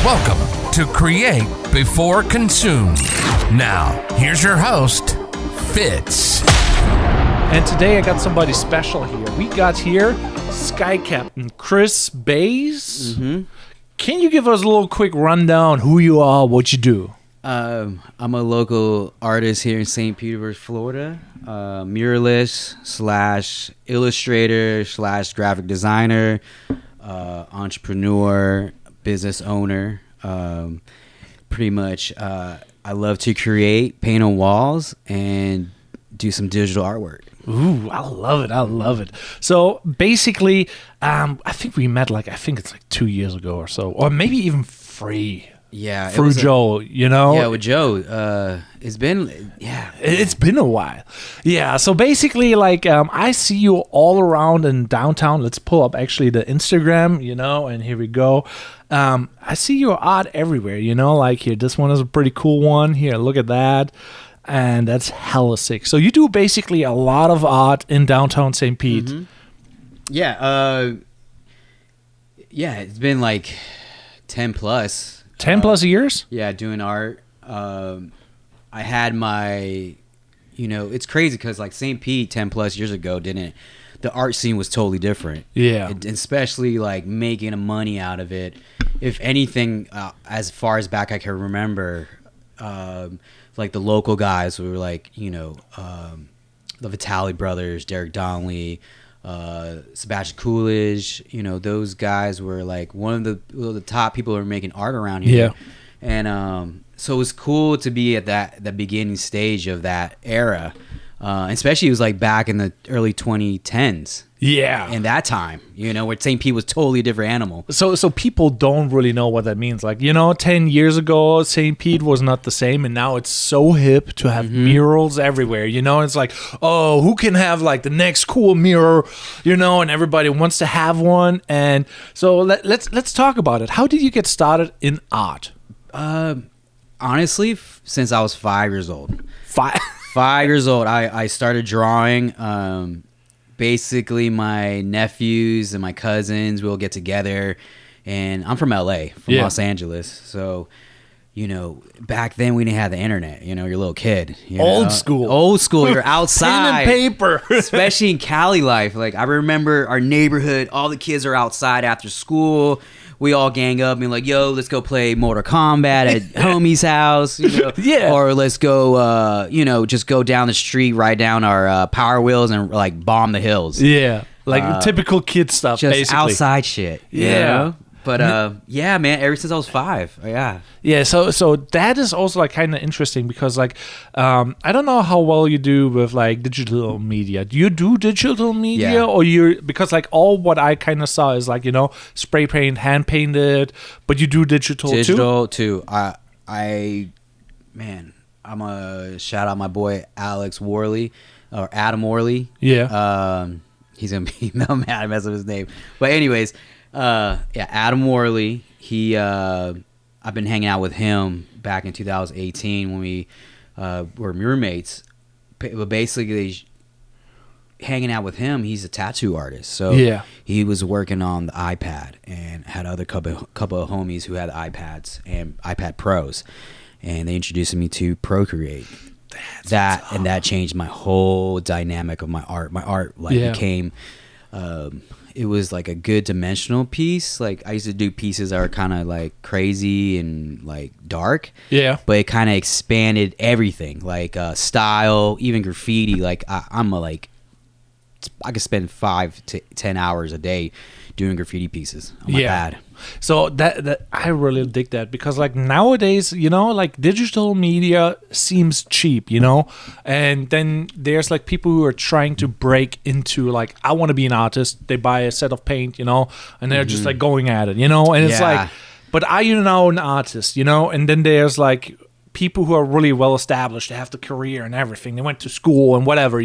Welcome to Create Before Consume. Now, here's your host, Fitz. And today I got somebody special here. We got here Sky Captain Chris Beaz. Mm-hmm. Can you give us a little quick rundown who you are, what you do? I'm a local artist here in Saint Petersburg, Florida. Muralist / illustrator / graphic designer, entrepreneur, business owner. Pretty much, I love to create, paint on walls, and do some digital artwork. Ooh, I love it. So basically, I think we met it's 2 years ago or so, or maybe even three. Yeah, through Joe, you know. Yeah, with Joe, it's been a while. Yeah, so basically, I see you all around in downtown. Let's pull up actually the Instagram, and here we go. I see your art everywhere, here. This one is a pretty cool one. Here, look at that. And that's hella sick. So you do basically a lot of art in downtown St. Pete. Mm-hmm. Yeah, it's been like 10 plus. 10 plus years? Yeah, doing art. I had my, it's crazy because like St. Pete 10 plus years ago the art scene was totally different. Yeah. Especially like making money out of it. If anything, as far as back I can remember, like the local guys were like, the Vitale brothers, Derek Donnelly, Sebastian Coolidge, those guys were like one of the top people who were making art around here. Yeah. And so it was cool to be at the beginning stage of that era. Especially it was like back in the early 2010s. Yeah. In that time, where St. Pete was totally a different animal. So people don't really know what that means. 10 years ago, St. Pete was not the same, and now it's so hip to have murals everywhere. It's like, oh, who can have the next cool mural, and everybody wants to have one. And so let's talk about it. How did you get started in art? Honestly, since I was 5 years old. 5 years old, I started drawing. Basically, my nephews and my cousins will get together, and I'm from LA, Los Angeles. So, back then we didn't have the internet. You're a little kid. Old school. You're outside. Pen and paper. Especially in Cali life. I remember our neighborhood. All the kids are outside after school. We all gang up and like, yo, let's go play Mortal Kombat at homie's house. Yeah. Or let's go, just go down the street, ride down our Power Wheels and bomb the hills. Yeah. Typical kid stuff, just basically. Outside shit. Yeah. But yeah, man, ever since I was 5. Yeah. Yeah, so that is also kind of interesting because I don't know how well you do with digital media. Do you do digital media or because all what I kind of saw is spray paint, hand painted, but you do digital too. I'm a shout out my boy Alex Worley or Adam Worley. Yeah. He's gonna be mad I mess up his name. But anyways, Adam Worley. I've been hanging out with him back in 2018 when we were roommates. But basically, hanging out with him, he's a tattoo artist. So he was working on the iPad and had other couple of homies who had iPads and iPad Pros, and they introduced me to Procreate. And that changed my whole dynamic of my art. My art became. It was a good dimensional piece. I used to do pieces that were kind of crazy and dark. Yeah. But it kind of expanded everything, style, even graffiti. I could spend 5 to 10 hours a day doing graffiti pieces on my pad. So that I really dig that because nowadays, digital media seems cheap, and then there's people who are trying to break into I want to be an artist. They buy a set of paint, and they're just going at it, and it's but are you now an artist, and then there's people who are really well established, they have the career and everything, they went to school and whatever,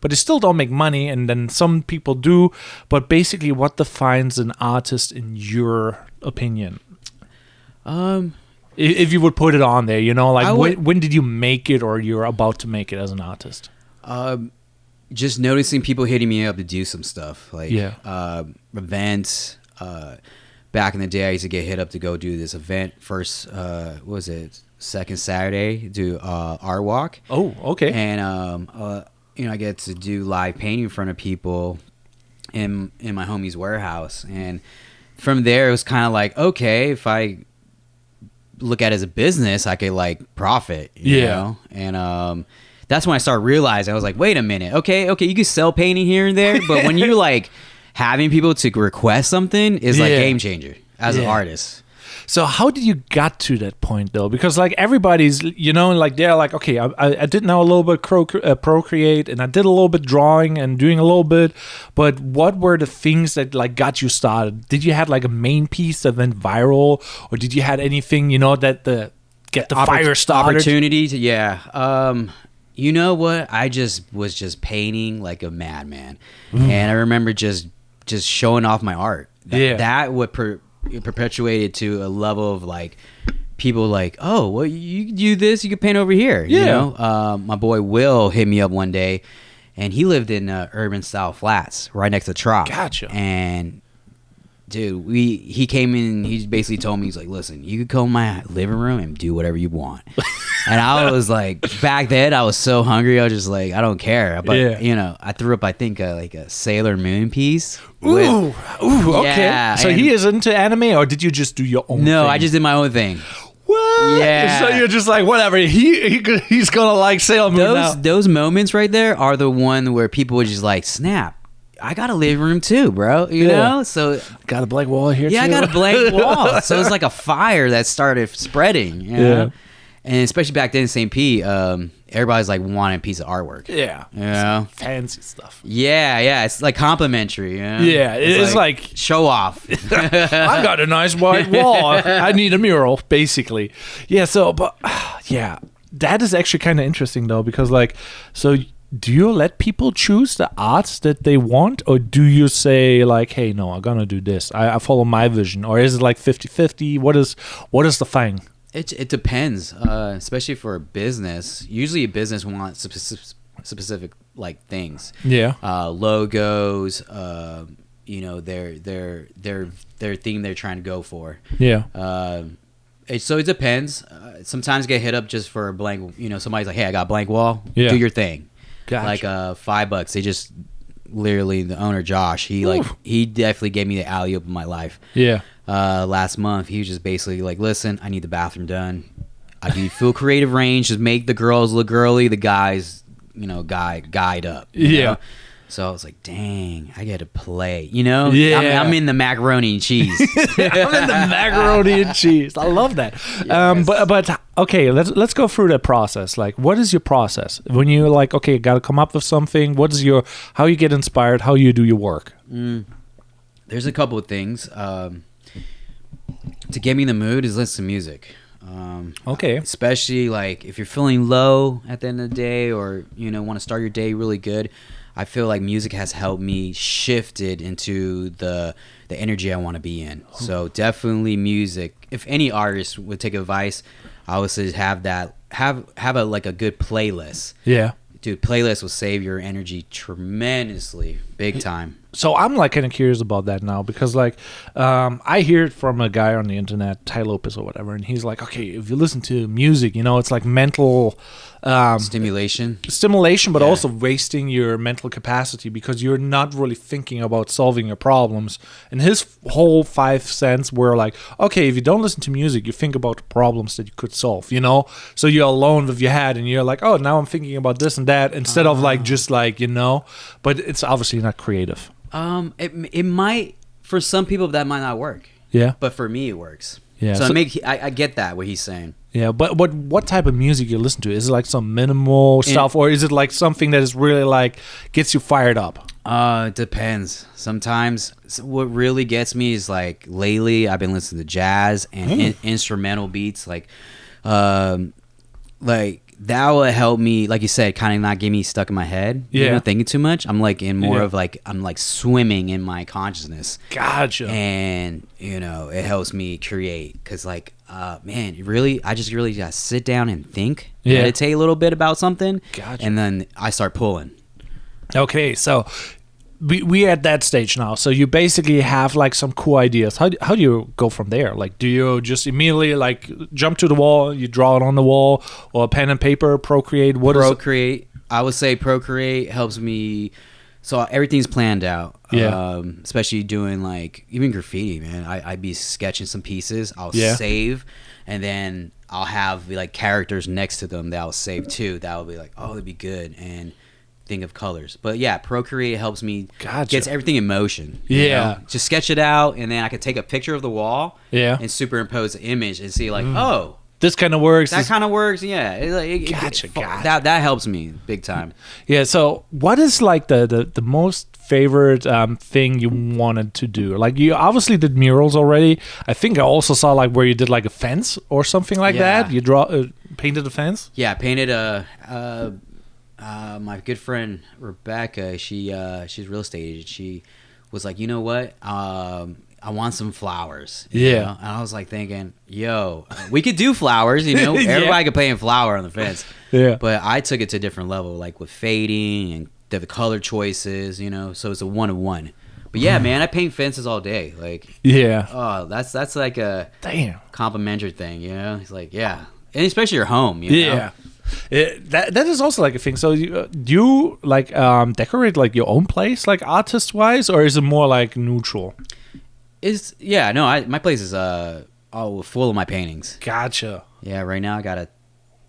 but they still don't make money, and then some people do. But basically, what defines an artist in your opinion? If you would put it on there, when did you make it, or you're about to make it as an artist? Just noticing people hitting me up to do some stuff, events, back in the day, I used to get hit up to go do this event first. What was it? Second Saturday, do art walk. Oh, okay. And I get to do live painting in front of people in my homie's warehouse. And from there, it was kind of like, okay, if I look at it as a business, I could like profit. You know? And that's when I started realizing, I was like, wait a minute, okay, you can sell painting here and there, but when you like having people to request something is like game changer as an artist. So how did you got to that point though? Because like everybody's, like they're like, okay, I did know a little bit Procreate, and I did a little bit drawing and doing a little bit, but what were the things that like got you started? Did you had like a main piece that went viral, or did you had anything, that get the fire started? Opportunity to, you know what? I was just painting like a madman, and I remember just showing off my art. That would perpetuated to a level of like people like, oh, well, you do this, you can paint over here. My boy Will hit me up one day, and he lived in urban style flats right next to Trop. Gotcha. And dude, he came in, he basically told me, he's like, listen, you could come in my living room and do whatever you want. And I was like, back then I was so hungry, I was just like, I don't care. But I threw up, I think like a Sailor Moon piece. Okay. Yeah, so he is into anime, or did you just do your own No, thing? I just did my own thing. What? Yeah. So you're just like, whatever. He's gonna like Sailor Moon now. Those moments right there are the one where people would just like, snap, I got a living room too, bro. You know? So got a blank wall here too. I got a blank wall. So it's like a fire that started spreading. You know? And especially back then in St. Pete, everybody's like wanting a piece of artwork. Yeah. You know? Fancy stuff. Yeah. It's like complimentary. You know? Yeah. It's like show off. I got a nice white wall. I need a mural, basically. Yeah. So, but that is actually kind of interesting though, because like, so do you let people choose the arts that they want, or do you say like, hey, no, I'm gonna do this, I follow my vision, or is it like 50-50? What is the thing? It depends, especially for a business. Usually a business wants specific like things, logos, their theme they're trying to go for. So it depends. Sometimes get hit up just for a blank, somebody's like, hey, I got a blank wall, do your thing. Gotcha. Like $5. They just literally, the owner Josh, he definitely gave me the alley oop of my life. Last month he was just basically like, listen, I need the bathroom done, I give you full creative range, just make the girls look girly, the guys guide up, you know? So I was like, dang, I get to play, I'm in the macaroni and cheese. I'm in the macaroni and cheese. I love that. Yes. But okay, let's go through that process. Like, what is your process when you're like, okay, got to come up with something? How you get inspired? How you do your work? There's a couple of things. To get me in the mood is listen to music. Okay. Especially like if you're feeling low at the end of the day, or want to start your day really good, I feel like music has helped me shift it into the energy I want to be in. So definitely music. If any artist would take advice, I would say have a good playlist. Yeah. Dude, playlist will save your energy tremendously, big time. So I'm like kind of curious about that now, because like I hear it from a guy on the internet, Ty Lopez or whatever, and he's like, okay, if you listen to music, it's like mental stimulation, but also wasting your mental capacity, because you're not really thinking about solving your problems. And his whole 5 cents were like, okay, if you don't listen to music, you think about the problems that you could solve, so you're alone with your head and you're like, oh, now I'm thinking about this and that, instead of like just like, but it's obviously not creative. It might, for some people that might not work. Yeah. But for me it works. Yeah. So I get that, what he's saying. Yeah, but what type of music you listen to? Is it like some minimal stuff, or is it like something that is really like gets you fired up? It depends. Sometimes what really gets me is like lately I've been listening to jazz and instrumental beats, like that will help me, like you said, kind of not get me stuck in my head. Thinking too much. I'm like in more of like, I'm like swimming in my consciousness. Gotcha. And it helps me create, because like man, I just really gotta sit down and think, meditate a little bit about something. Gotcha. And then I start pulling. Okay, so we at that stage now. So you basically have like some cool ideas. How do you go from there? Like, do you just immediately like jump to the wall, you draw it on the wall, or pen and paper, Procreate? Procreate. I would say Procreate helps me. So everything's planned out. Yeah. Especially doing like even graffiti, man. I'd be sketching some pieces. I'll Yeah. save, and then I'll have like characters next to them that I'll save too. That will be like, oh, that'd be good, and think of colors. But yeah, Procreate helps me. Gotcha. Gets everything in motion. you Yeah. know? Just sketch it out, and then I could take a picture of the wall. Yeah. And superimpose the image and see like, oh, This kind of works. that kind of works. Yeah. Gotcha. That helps me big time. Yeah. So, what is like the most favorite thing you wanted to do? Like, you obviously did murals already. I think I also saw like where you did like a fence or something like Yeah. that. You painted a fence. Yeah, I painted my good friend Rebecca. She's real estate agent. She was like, you know what? I want some flowers. you Yeah. know? And I was like thinking, yo, we could do flowers. You know, Yeah. everybody could paint a flower on the fence. Yeah. But I took it to a different level, like with fading and the color choices. You know, so it's a 1-of-1. But yeah, man, I paint fences all day. Like, Yeah. oh, that's like a Damn. complimentary thing. You know, it's like, yeah, and especially your home. You know? Yeah. That is also like a thing. So do you like decorate like your own place, like artist wise, or is it more like neutral? My place is all full of my paintings. Gotcha. Yeah, right now I got a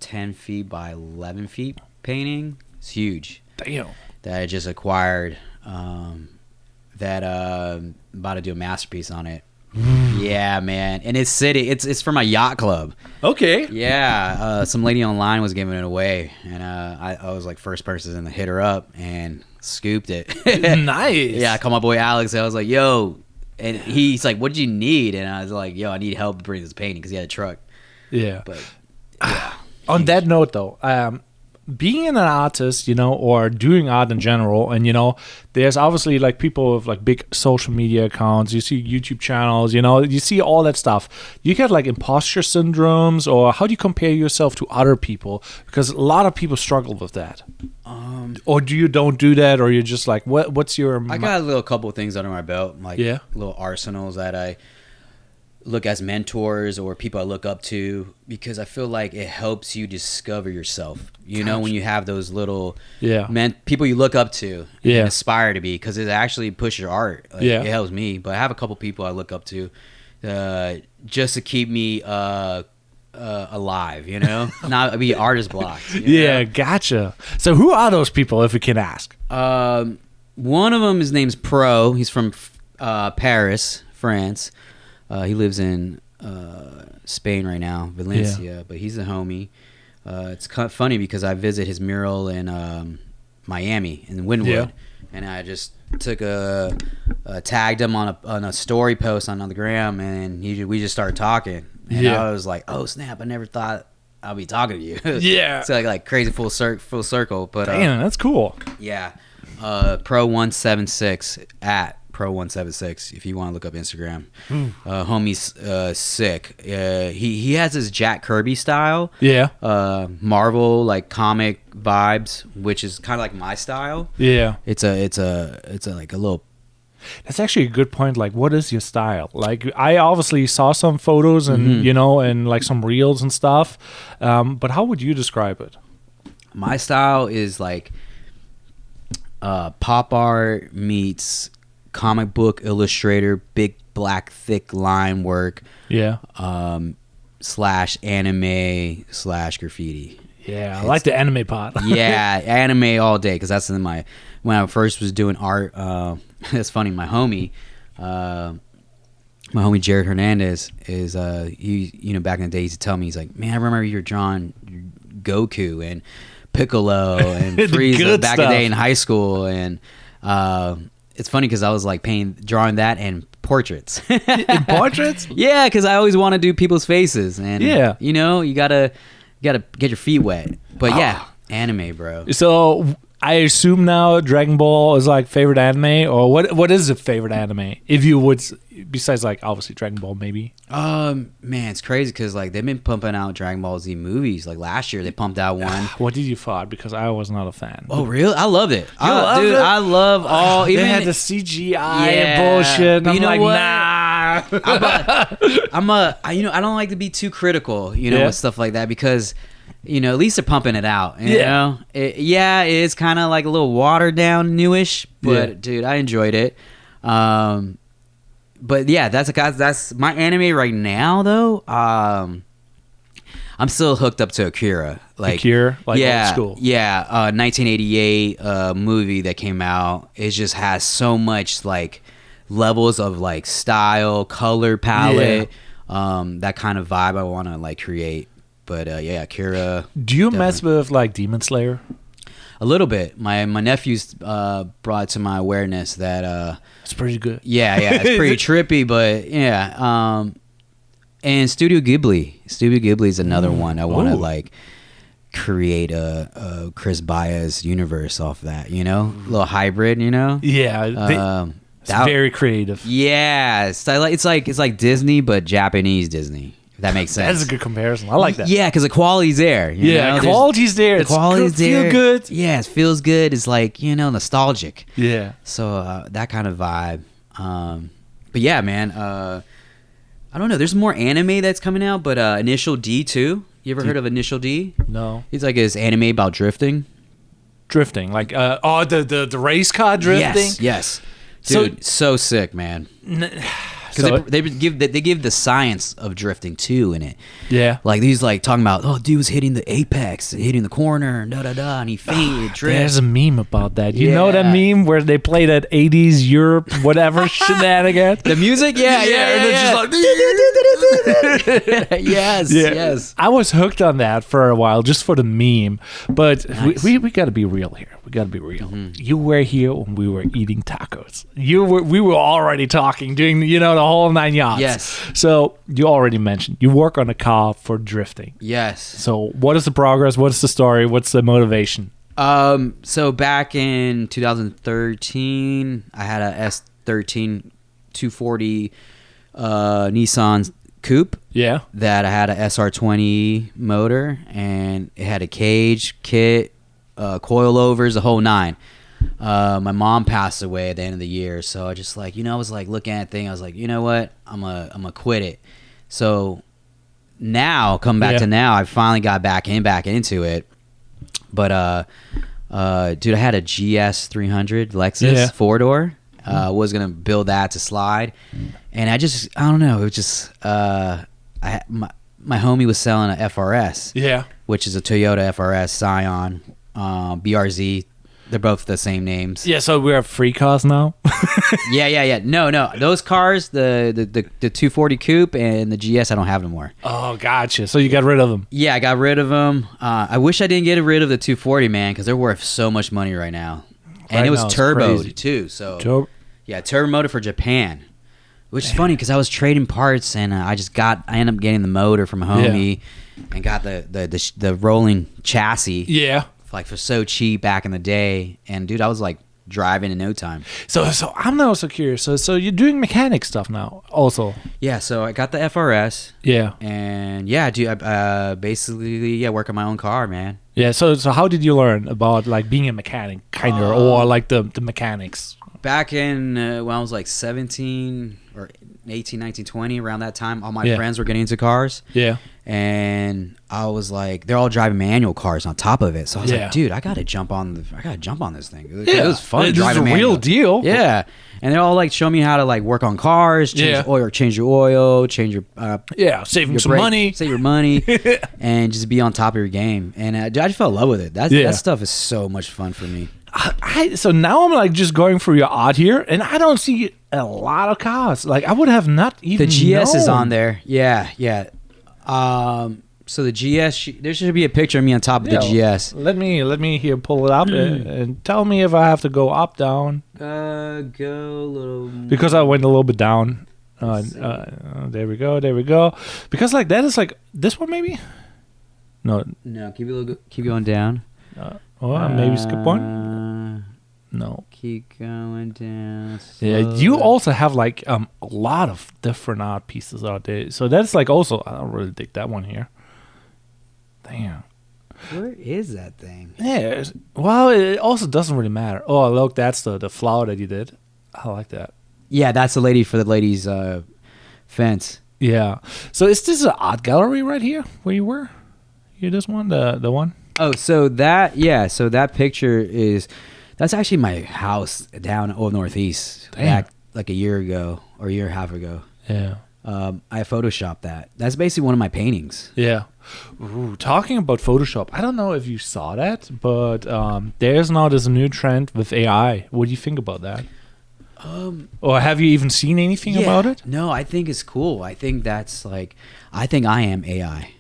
10 feet by 11 feet painting. It's huge Damn. that I just acquired. That I'm about to do a masterpiece on it. Yeah, man, and it's city. It's for my yacht club. Okay. Yeah, some lady online was giving it away, and I was like first person to hit her up and scooped it. Nice. Yeah, I called my boy Alex. And I was like, yo. And he's like, what did you need? And I was like, yo, I need help to bring this painting because he had a truck. Yeah. But yeah. On that note, though, being an artist, or doing art in general, and there's obviously like people with like big social media accounts. You see YouTube channels, you see all that stuff. You get like imposter syndromes, or how do you compare yourself to other people? Because a lot of people struggle with that. Or don't do that, or you're just like, what's your? I got a couple of things under my belt, like little arsenals that I look as mentors or people I look up to, because I feel like it helps you discover yourself. You know, when you have those little people you look up to and aspire to be, because it actually pushes your art. Like, it helps me. But I have a couple people I look up to just to keep me alive, not be artist blocked. Yeah, gotcha. So who are those people, if we can ask? One of them, his name's Pro. He's from Paris, France. He lives in Spain right now, Valencia, but he's a homie. It's kind of funny because I visit his mural in Miami, in Wynwood, and I just took tagged him on a story post on the gram, and we just started talking. And I was like, oh, snap, I never thought I'd be talking to you. Yeah. So like crazy full circle. But damn, that's cool. Yeah. Pro176 at Pro176 if you want to look up Instagram. Homie's sick. He has his Jack Kirby style. Yeah. Marvel like comic vibes, which is kind of like my style. Yeah. It's a like a little. That's actually a good point. Like, what is your style? Like, I obviously saw some photos and and like some reels and stuff. But how would you describe it? My style is like pop art meets comic book illustrator, big black thick line work. Yeah. / anime / graffiti. Yeah, I like the anime part. Yeah, anime all day, because that's in when I first was doing art. It's funny, my homie Jared Hernandez is he back in the day he used to tell me, he's like, man, I remember you were drawing Goku and Piccolo and Frieza back in the day in high school, and it's funny because I was like drawing that and portraits. In portraits? Yeah, because I always want to do people's faces, and you gotta get your feet wet. But yeah, anime, bro. So I assume now Dragon Ball is like favorite anime, or what is a favorite anime? If you would, besides like obviously Dragon Ball, maybe. Man, it's crazy because like they've been pumping out Dragon Ball Z movies. Like last year, they pumped out one. What did you thought? Because I was not a fan. Oh, really? I loved it. loved it? I love all. They Even had the CGI and bullshit. And But I'm you know like, what? nah. I don't like to be too critical, with stuff like that because, at least they're pumping it out. You Yeah. know, it's kind of like a little watered down, newish, but Yeah. dude, I enjoyed it. But yeah, that's my anime right now though. I'm still hooked up to Akira. Akira, like yeah, old school. Yeah, 1988 movie that came out. It just has so much like levels of like style, color palette, that kind of vibe I want to like create. But yeah, Akira. Do you mess with like Demon Slayer? A little bit. My nephews brought to my awareness that It's pretty good. yeah, it's pretty trippy, but yeah. And Studio Ghibli is another one I want to like create a Chris Beaz universe off that, little hybrid, Yeah, it's very creative. Yeah, it's like Disney but Japanese Disney. If that makes sense. That's a good comparison. I like that. Yeah, because the quality's there. Yeah, There's- quality's there. The It's quality's there. Feel good. Yeah, it feels good. It's like nostalgic. Yeah. So that kind of vibe. But yeah, man. I don't know. There's more anime that's coming out, but Initial D too. You ever heard of Initial D? No. It's like his anime about drifting. Drifting, like the race car drifting. Yes. Dude, so sick, man. Because they give the science of drifting too in it. Yeah. Like he's like talking about, dude was hitting the apex, hitting the corner, and he fainted. There's a meme about that. You Yeah. know that meme where they play that 80s Europe whatever shenanigans? The music, yeah. And it's just like yes. I was hooked on that for a while just for the meme. But Nice. we got to be real here. We got to be real. You were here when we were eating tacos. We were already talking, doing the whole 9 yards. Yes. So you already mentioned you work on a car for drifting. Yes. So what is the progress? What's the story? What's the motivation? So back in 2013, I had a S13 240 Nissan Coupe. Yeah. That I had a SR20 motor, and it had a cage, kit, coilovers, the whole nine. My mom passed away at the end of the year, so I just like, I was like looking at things. I was like, you know what? I'm gonna quit it. So now, come back to now, I finally got back into it. But dude, I had a GS 300 Lexus 4-door. Was gonna build that to slide, and I don't know. It was just my homie was selling a FRS, which is a Toyota FRS Scion, BRZ. They're both the same names. Yeah, so we have free cars now. Yeah. No. Those cars, the 240 Coupe and the GS, I don't have no more. Oh, gotcha. So you got rid of them. Yeah, I got rid of them. I wish I didn't get rid of the 240, man, because they're worth so much money right now. And Right it was now it's turboed crazy. too. So yeah, turbo motor for Japan, which is funny because I was trading parts and I ended up getting the motor from a homie and got the rolling chassis. Yeah. Like for so cheap back in the day, and dude, I was like driving in no time. So I'm now so curious. So you're doing mechanic stuff now, also. Yeah, so I got the FRS. Yeah. And yeah, dude, I basically work on my own car, man. Yeah. So how did you learn about like being a mechanic, kind of, or like the mechanics? Back in when I was like 17 or 18, 19, 20, around that time, all my friends were getting into cars. Yeah. And I was like, they're all driving manual cars on top of it. So I was like, dude, I gotta jump on this thing. It was fun driving This is a real deal. Yeah. And they're all like showing me how to like work on cars, change your oil, change your saving your some money, save your money, and just be on top of your game. And I just fell in love with it. That stuff is so much fun for me. So now I'm like just going through your art here, and I don't see a lot of cars. Like I would have not even. The GS is known. on there. Yeah. So the GS, there should be a picture of me on top of the GS. Let me here pull it up and tell me if I have to go up, down. Go a little. Because I went a little bit down. There we go. Because like that is like this one maybe. No, keep going down. Maybe skip one. No. Keep going down. Yeah, you also have like a lot of different art pieces out there. So that's like also, I don't really dig that one here. Damn. Where is that thing? Yeah. Well, it also doesn't really matter. Oh, look, that's the flower that you did. I like that. Yeah, that's the lady for the ladies' fence. Yeah. So is this an art gallery right here where you were? You this one? The one? Oh, so that picture is, that's actually my house down Old Northeast. Damn. Back like a year ago or a year and a half ago. Yeah. I photoshopped that. That's basically one of my paintings. Yeah. Ooh, talking about Photoshop, I don't know if you saw that, but there's now this new trend with AI. What do you think about that? Or have you even seen anything about it? No, I think it's cool. I think that's like, I think I am AI.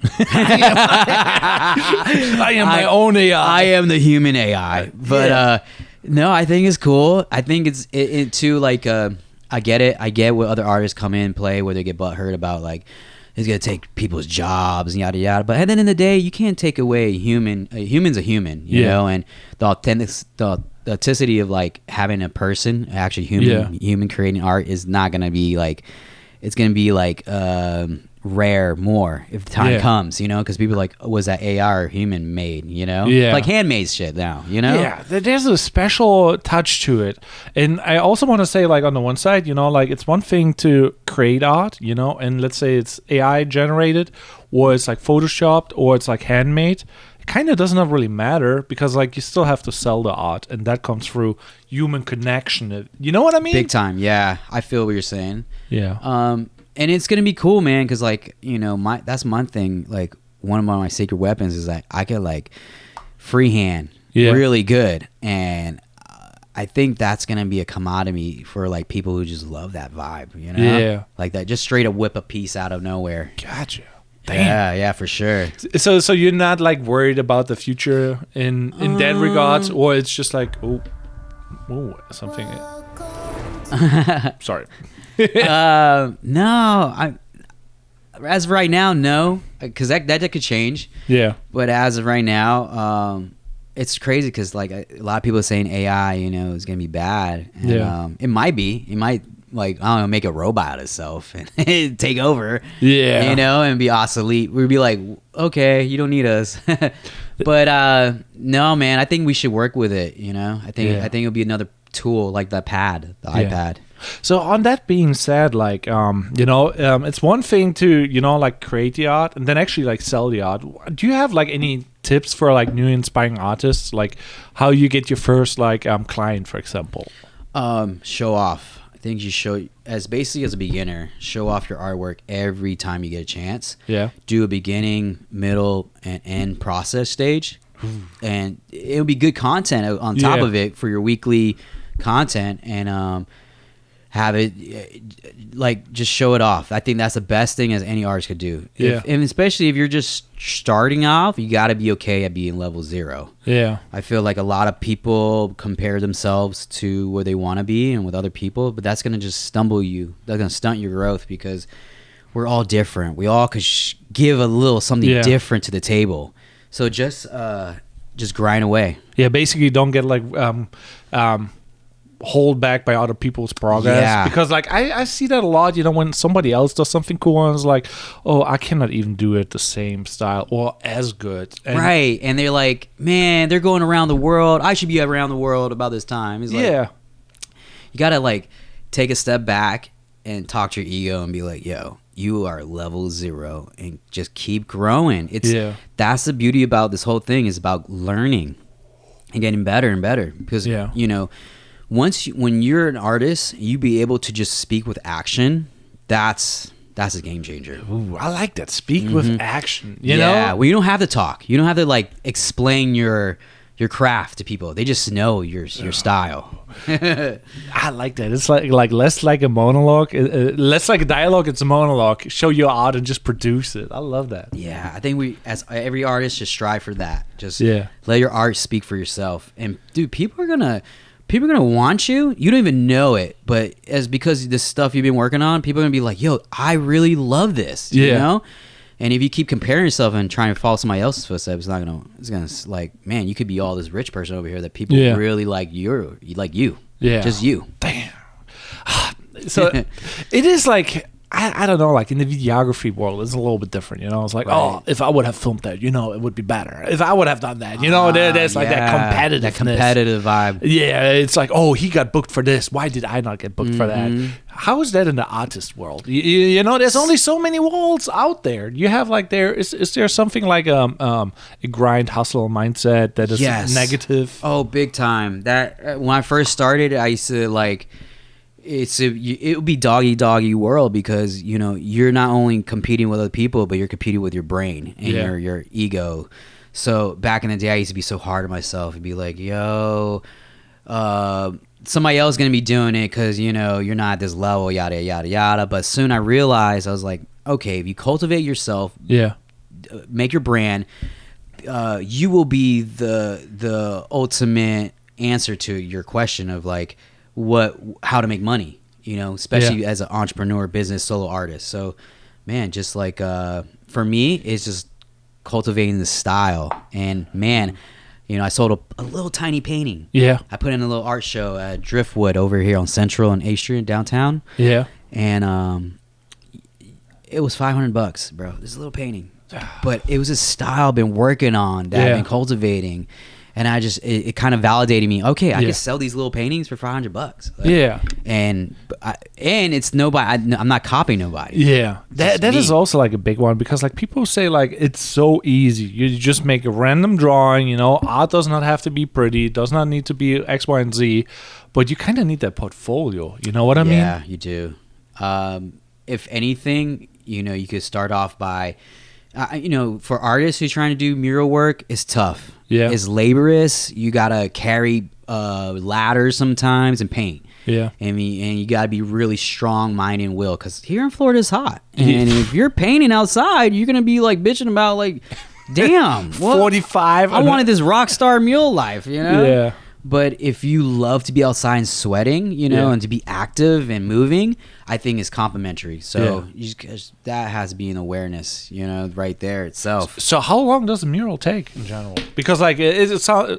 I am my own AI. I am the human AI. But no, I think it's cool. I think it too, like, I get it. I get what other artists come in and play where they get butthurt about, like, it's going to take people's jobs and yada yada. But at the end of the day, you can't take away a human. A human's a human, you know, and the authenticity of like having a person, actually human creating art is not going to be like, it's going to be like rare more if the time comes, you know, because people are like, was that AI or human made, you know? Yeah. Like handmade shit now, you know? Yeah, there's a special touch to it. And I also want to say, like, on the one side, you know, like, it's one thing to create art, you know, and let's say it's AI generated, or it's like photoshopped, or it's like handmade. It kind of doesn't really matter because, like, you still have to sell the art, and that comes through human connection. You know what I mean? Big time, yeah. I feel what you're saying. Yeah. And it's gonna be cool, man, because like, you know, that's my thing. Like, one of my secret weapons is like I could like freehand really good, and I think that's gonna be a commodity for like people who just love that vibe, you know? Yeah. Like that, just straight up whip a piece out of nowhere. Gotcha. Damn. Yeah, for sure. So you're not like worried about the future in that regards, or it's just like oh something. Sorry. No, as of right now, no, because that could change. Yeah. But as of right now, it's crazy because like a lot of people are saying AI, you know, is gonna be bad. And, it might be. It might, like, I don't know, make a robot of itself and take over. Yeah. You know, and be obsolete. We'd be like, okay, you don't need us. But no, man, I think we should work with it. You know, I think it'll be another tool like the iPad. So on that being said, like, you know, it's one thing to, you know, like create the art and then actually like sell the art. Do you have like any tips for like new inspiring artists, like how you get your first like client, for example? Show off. I think you show, as basically as a beginner, show off your artwork every time you get a chance. Yeah. Do a beginning, middle, and end process stage. And it'll be good content on top of it for your weekly content, and have it like just show it off. I think that's the best thing as any artist could do. And especially if you're just starting off, you got to be okay at being level 0. Yeah. I feel like a lot of people compare themselves to where they want to be and with other people, but that's going to just stumble you. That's going to stunt your growth because we're all different. We all could give a little something different to the table. So just grind away. Yeah, basically don't get like hold back by other people's progress, because like I see that a lot, you know, when somebody else does something cool and it's like, oh, I cannot even do it the same style or as good, right? And they're like, man, they're going around the world, I should be around the world about this time. It's like, you gotta like take a step back and talk to your ego and be like, yo, you are level 0 and just keep growing. That's the beauty about this whole thing, is about learning and getting better and better, because you know, when you're an artist, you be able to just speak with action. That's a game changer. Ooh, I like that. Speak with action. You know? Well, you don't have to talk. You don't have to like explain your craft to people. They just know your style. I like that. It's like less like a monologue, less like a dialogue. It's a monologue. Show your art and just produce it. I love that. Yeah, I think we, as every artist, just strive for that. Just let your art speak for yourself. And dude, people are gonna want you. You don't even know it, but because this stuff you've been working on, people are gonna be like, yo, I really love this. You know? And if you keep comparing yourself and trying to follow somebody else's footsteps, it's gonna like, man, you could be all this rich person over here that people really like you. Yeah. Just you. Damn. So it is like, I don't know, like in the videography world, it's a little bit different, you know. It's like, oh, if I would have filmed that, you know, it would be better. If I would have done that, you know, there's like that competitiveness. That competitive vibe. Yeah, it's like, oh, he got booked for this. Why did I not get booked for that? How is that in the artist world? You know, there's only so many walls out there. You have like is there something like a grind hustle mindset that is negative? Oh, big time. That when I first started, I used to like. It would be doggy world because you know you're not only competing with other people but you're competing with your brain and your ego. So back in the day I used to be so hard on myself and be like, yo, somebody else is gonna be doing it because you know you're not at this level, yada yada yada. But soon I realized, I was like, okay, if you cultivate yourself, make your brand, you will be the ultimate answer to your question of like how to make money, you know, especially as an entrepreneur, business, solo artist. So man, just like for me it's just cultivating the style. And man, you know, I sold a little tiny painting. I put in a little art show at Driftwood over here on Central and A Street downtown. And it was $500, bro. This little painting, but it was a style I've been working on, that I've been cultivating. And I just it kind of validated me. Okay, I can sell these little paintings for $500. Like, and it's nobody. I'm not copying nobody. That is also like a big one because like people say like it's so easy. You just make a random drawing. You know, art does not have to be pretty. It does not need to be X, Y, and Z. But you kind of need that portfolio. You know what I mean? Yeah, you do. If anything, you know, you could start off by. You know, for artists who's trying to do mural work, it's tough. It's laborious. You gotta carry ladders sometimes and paint. And you gotta be really strong mind and will because here in Florida it's hot. And if you're painting outside, you're gonna be like bitching about like, damn, 45. I wanted this rock star mural life, you know. But if you love to be outside and sweating, you know, and to be active and moving, I think it's complimentary. So that has to be an awareness, you know, right there itself. So how long does a mural take in general? Because like it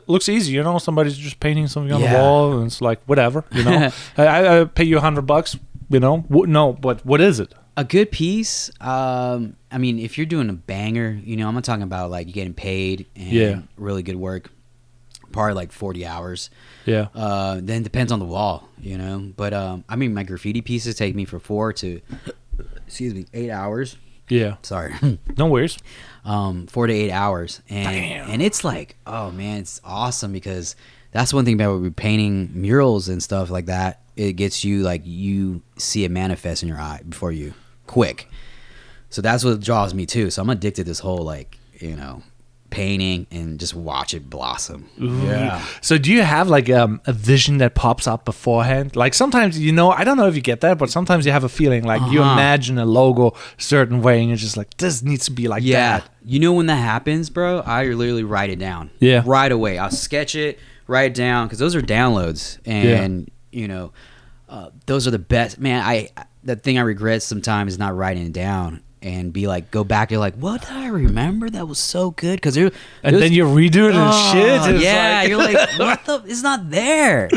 looks easy, you know, somebody's just painting something on the wall and it's like whatever, you know. I pay you $100, you know. No, but what is it? A good piece. I mean, if you're doing a banger, you know, I'm not talking about like getting paid and really good work. Probably like 40 hours. Then it depends on the wall, you know. But I mean, my graffiti pieces take me from 4 to 8 hours. Sorry. No worries. 4 to 8 hours, and it's like, oh man, it's awesome because that's one thing about painting murals and stuff like that. It gets you like you see it manifest in your eye before you quick. So that's what draws me too. So I'm addicted to this whole like, you know, painting and just watch it blossom. So do you have like a vision that pops up beforehand? Like sometimes, you know, I don't know if you get that, but sometimes you have a feeling like you imagine a logo a certain way and you're just like, this needs to be like that. You know, when that happens, bro, I literally write it down right away. I'll sketch it, write it down, because those are downloads. And you know, those are the best. Man, the thing I regret sometimes is not writing it down and be like, go back, you're like, what did I remember? That was so good. Then you redo it and shit. And like... you're like, what the? It's not there.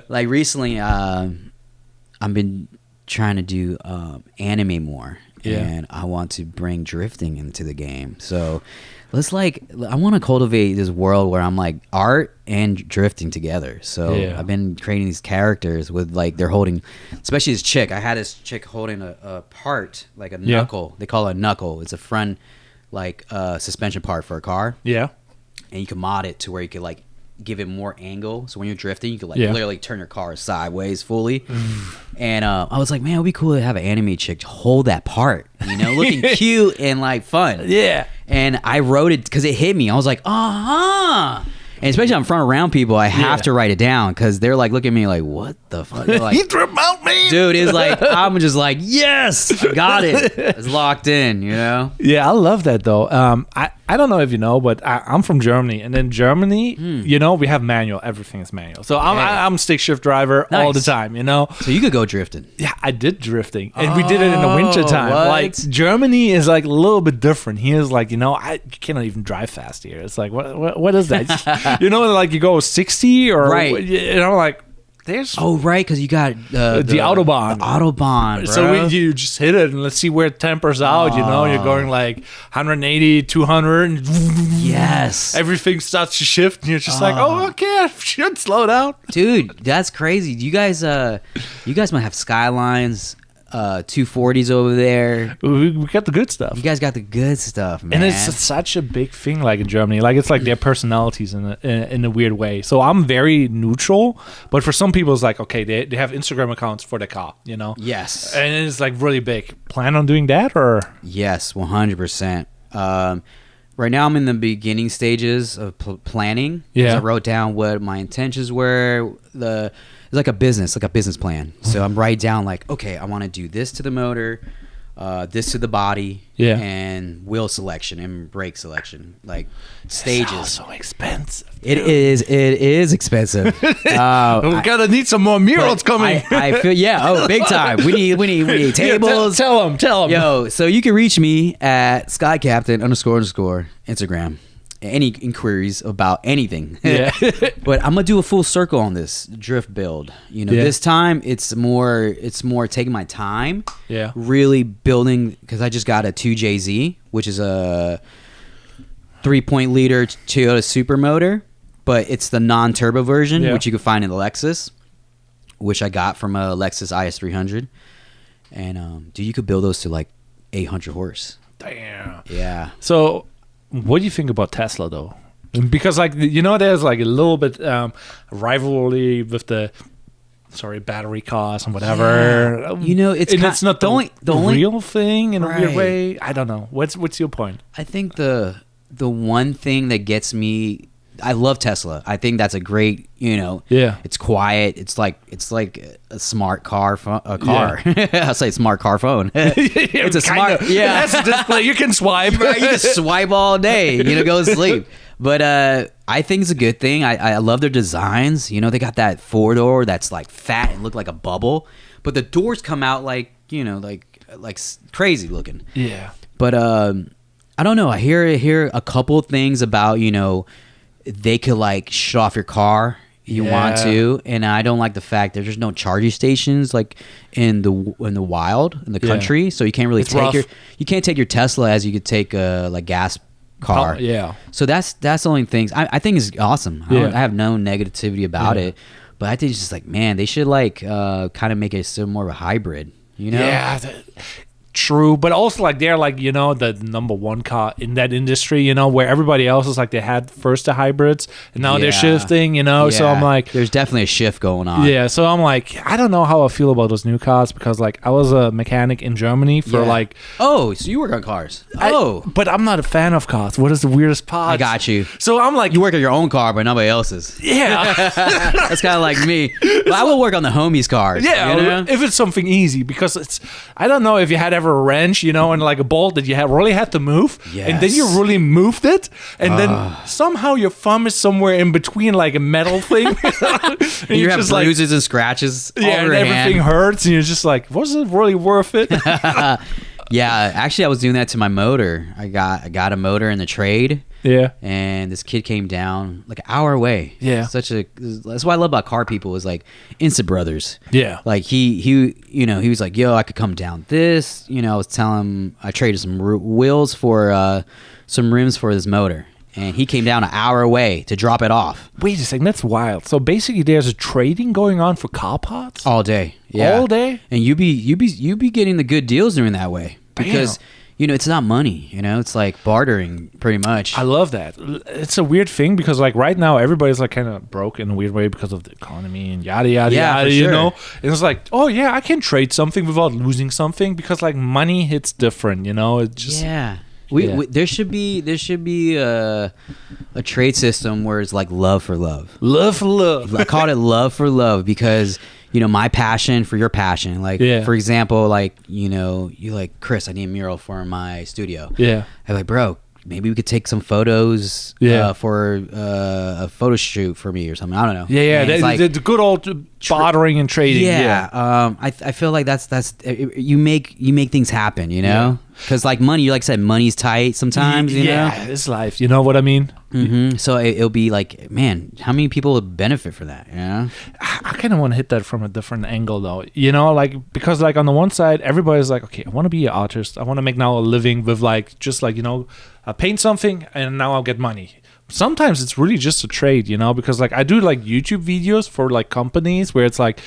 Like recently, I've been trying to do anime more. And I want to bring drifting into the game. So I want to cultivate this world where I'm like art and drifting together. So I've been creating these characters with like they're holding, especially this chick. I had this chick holding a part like a knuckle. They call it a knuckle. It's a front like suspension part for a car. And you can mod it to where you could like give it more angle. So when you're drifting, you could like literally turn your car sideways fully. And I was like, man, it would be cool to have an anime chick hold that part, you know, looking cute and like fun. And I wrote it because it hit me. I was like, and especially I'm front around people, I have to write it down because they're like looking at me like, what the fuck? They're like, he tripped out, man. Dude, it's like, I'm just like, yes, I got it. It's locked in, you know? I love that though. I don't know if you know, but I'm from Germany, and in Germany, you know, we have manual. Everything is manual. So I'm a stick shift driver all the time, you know. So you could go drifting. Yeah, I did drifting, and we did it in the winter time. What? Like Germany is like a little bit different. Here is like, you know, you cannot even drive fast here. It's like what is that? You know, like you go 60 or right. You know, like. There's right, because you got the Autobahn. The Autobahn, bro. So you just hit it and let's see where it tempers out. You know, you're going like 180, 200. And yes. Everything starts to shift and you're just like, oh, okay, I should slow down. Dude, that's crazy. You guys might have Skylines, 240s over there. We got the good stuff. You guys got the good stuff, man. And it's such a big thing, like in Germany. Like it's like their personalities in a weird way. So I'm very neutral, but for some people, it's like, okay, they have Instagram accounts for the car, you know? Yes. And it's like really big. Plan on doing that or? Yes, 100%. Right now, I'm in the beginning stages of planning. Yeah. I wrote down what my intentions were. It's like a business plan. So I'm writing down like, okay, I want to do this to the motor, this to the body, and wheel selection and brake selection, like stages. It's so expensive. It is expensive. We're gonna need some more murals coming. I feel big time. We need tables. Yeah, tell them. Yo, so you can reach me at SkyCaptain __ Instagram. Any inquiries about anything. Yeah. But I'm gonna do a full circle on this drift build. You know, this time it's more taking my time. Yeah. Really building, because I just got a 2JZ, which is a 3.0-liter Toyota Supermotor, but it's the non-turbo version, which you can find in the Lexus, which I got from a Lexus IS300. And dude, you could build those to like 800 horse. Damn. Yeah. So what do you think about Tesla though? Because like, you know, there's like a little bit rivalry with the battery costs and whatever. Yeah. You know, it's not the only real thing in a weird way. I don't know. What's your point? I think the one thing that gets me, I love Tesla. I think that's a great, you know, it's quiet. It's like a smart car. I'll say smart car phone. It's a smart. It has a display. You can swipe. Right, you just swipe all day. You know, go to sleep. But I think it's a good thing. I love their designs. You know, they got that 4-door that's like fat and look like a bubble, but the doors come out like, you know, like crazy looking. Yeah. But I don't know. I hear a couple things about, you know, they could like shut off your car if you want to, and I don't like the fact that there's no charging stations like in the wild in the country, so you can't really take your Tesla as you could take a like gas car. So that's the only things I think is awesome. I have no negativity about it, but I think it's just like, man, they should like kind of make it some more of a hybrid, you know? Yeah. True, but also like they're like, you know, the number one car in that industry, you know, where everybody else is like they had first the hybrids and now they're shifting, you know. So I'm like, there's definitely a shift going on. Yeah, so I'm like, I don't know how I feel about those new cars because like I was a mechanic in Germany for like. Oh, so you work on cars? But I'm not a fan of cars. What is the weirdest part? I got you. So I'm like, you work on your own car, but nobody else's. Yeah, that's kind of like me. But I will work on the homies' cars. Yeah, you know? If it's something easy, because it's, I don't know if you had ever a wrench, you know, and like a bolt that you really had to move, and then you really moved it, and then somehow your thumb is somewhere in between like a metal thing, and you have bruises and scratches. Yeah, and everything hurts, and you're just like, was it really worth it? Yeah, actually, I was doing that to my motor. I got a motor in the trade. Yeah, and this kid came down like an hour away. Yeah, that's what I love about car people is like instant brothers. Yeah, like he you know, he was like, yo, I could come down this. You know, I was telling him I traded some wheels for some rims for this motor, and he came down an hour away to drop it off. Wait a second, that's wild. So basically, there's a trading going on for car parts all day. Yeah, all day, and you be getting the good deals doing that way because. You know, it's not money, you know, it's like bartering pretty much. I love that. It's a weird thing because like right now everybody's like kind of broke in a weird way because of the economy and yada, yada, yada, you know? And it's like, oh yeah, I can trade something without losing something because like money hits different, you know? It's just... Yeah. We there should be a trade system where it's like love for love. Love for love. I call it love for love because... You know, my passion for your passion. Like, for example, like, you know, you like, Chris, I need a mural for my studio. Yeah. I'm like, bro, maybe we could take some photos for a photo shoot for me or something. I don't know. Yeah. The good old bartering and trading. Yeah. I feel like that's you make things happen, you know? Because like money, you like said, money's tight sometimes, you know? Yeah, it's life. You know what I mean? Mm-hmm. So it'll be like, man, how many people would benefit for that, you know? I kind of want to hit that from a different angle though, you know, like, because like on the one side, everybody's like, okay, I want to be an artist. I want to make now a living with like, just like, you know, I paint something and now I'll get money. Sometimes it's really just a trade, you know, because like I do like YouTube videos for like companies where it's like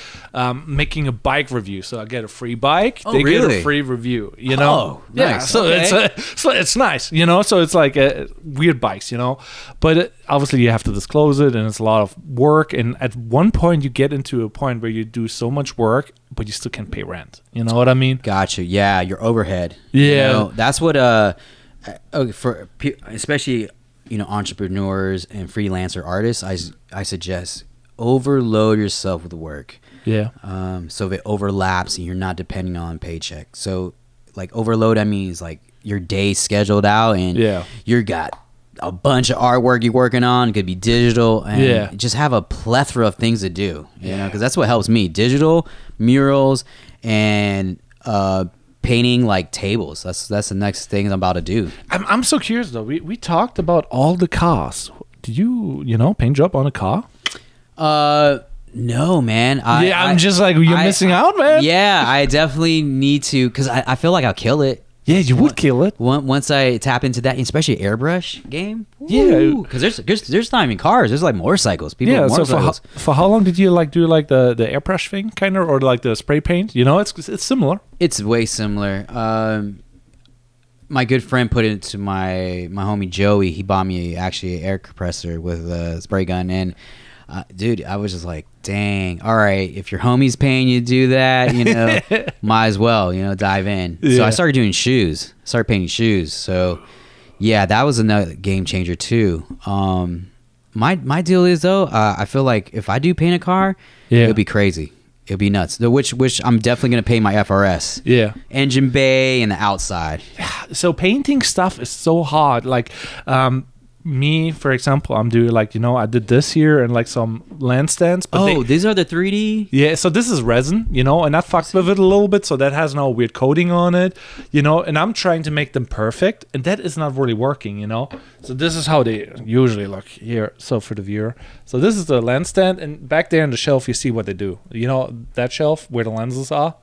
making a bike review. So I get a free bike, they get a free review, you know? Oh, nice. So it's nice, you know? So it's like weird bikes, you know? But obviously you have to disclose it and it's a lot of work. And at one point you get into a point where you do so much work, but you still can't pay rent. You know what I mean? Gotcha. Yeah, your overhead. Yeah. You know, that's what, for especially, you know, entrepreneurs and freelancer artists, I suggest overload yourself with work. Yeah. So if it overlaps and you're not depending on paycheck. So like overload, that means like your day scheduled out and you got a bunch of artwork you're working on. It could be digital and just have a plethora of things to do, you know, because that's what helps me. Digital, murals, and painting like tables. That's the next thing I'm about to do. I'm so curious though. We talked about all the cars. Did you know, paint job on a car? No, man. I'm just like, you're missing out, man. Yeah, I definitely need to, because I feel like I'll kill it. Yeah, you would kill it. Once I tap into that, especially airbrush game. Yeah. Because there's not even cars. There's like motorcycles. People with motorcycles. So for how long did you like do like the airbrush thing kind of, or like the spray paint? You know, it's similar. It's way similar. My good friend put it to my homie Joey. He bought me actually an air compressor with a spray gun, and dude, I was just like, dang, all right, if your homie's paying you to do that, you know, might as well, you know, dive in. Yeah. So I started doing shoes, started painting shoes. So yeah, that was another game changer too. My deal is though, I feel like if I do paint a car, it'll be crazy. It'll be nuts. Which I'm definitely gonna pay my FRS. Yeah. Engine bay and the outside. So painting stuff is so hard. Like, me, for example, I'm doing like, you know, I did this here and like some land stands. But these are the 3D? Yeah, so this is resin, you know, and I fucked with it a little bit, so that has no weird coating on it, you know, and I'm trying to make them perfect, and that is not really working, you know. So this is how they usually look here, so for the viewer. So this is the lens stand, and back there on the shelf, you see what they do. You know, that shelf where the lenses are?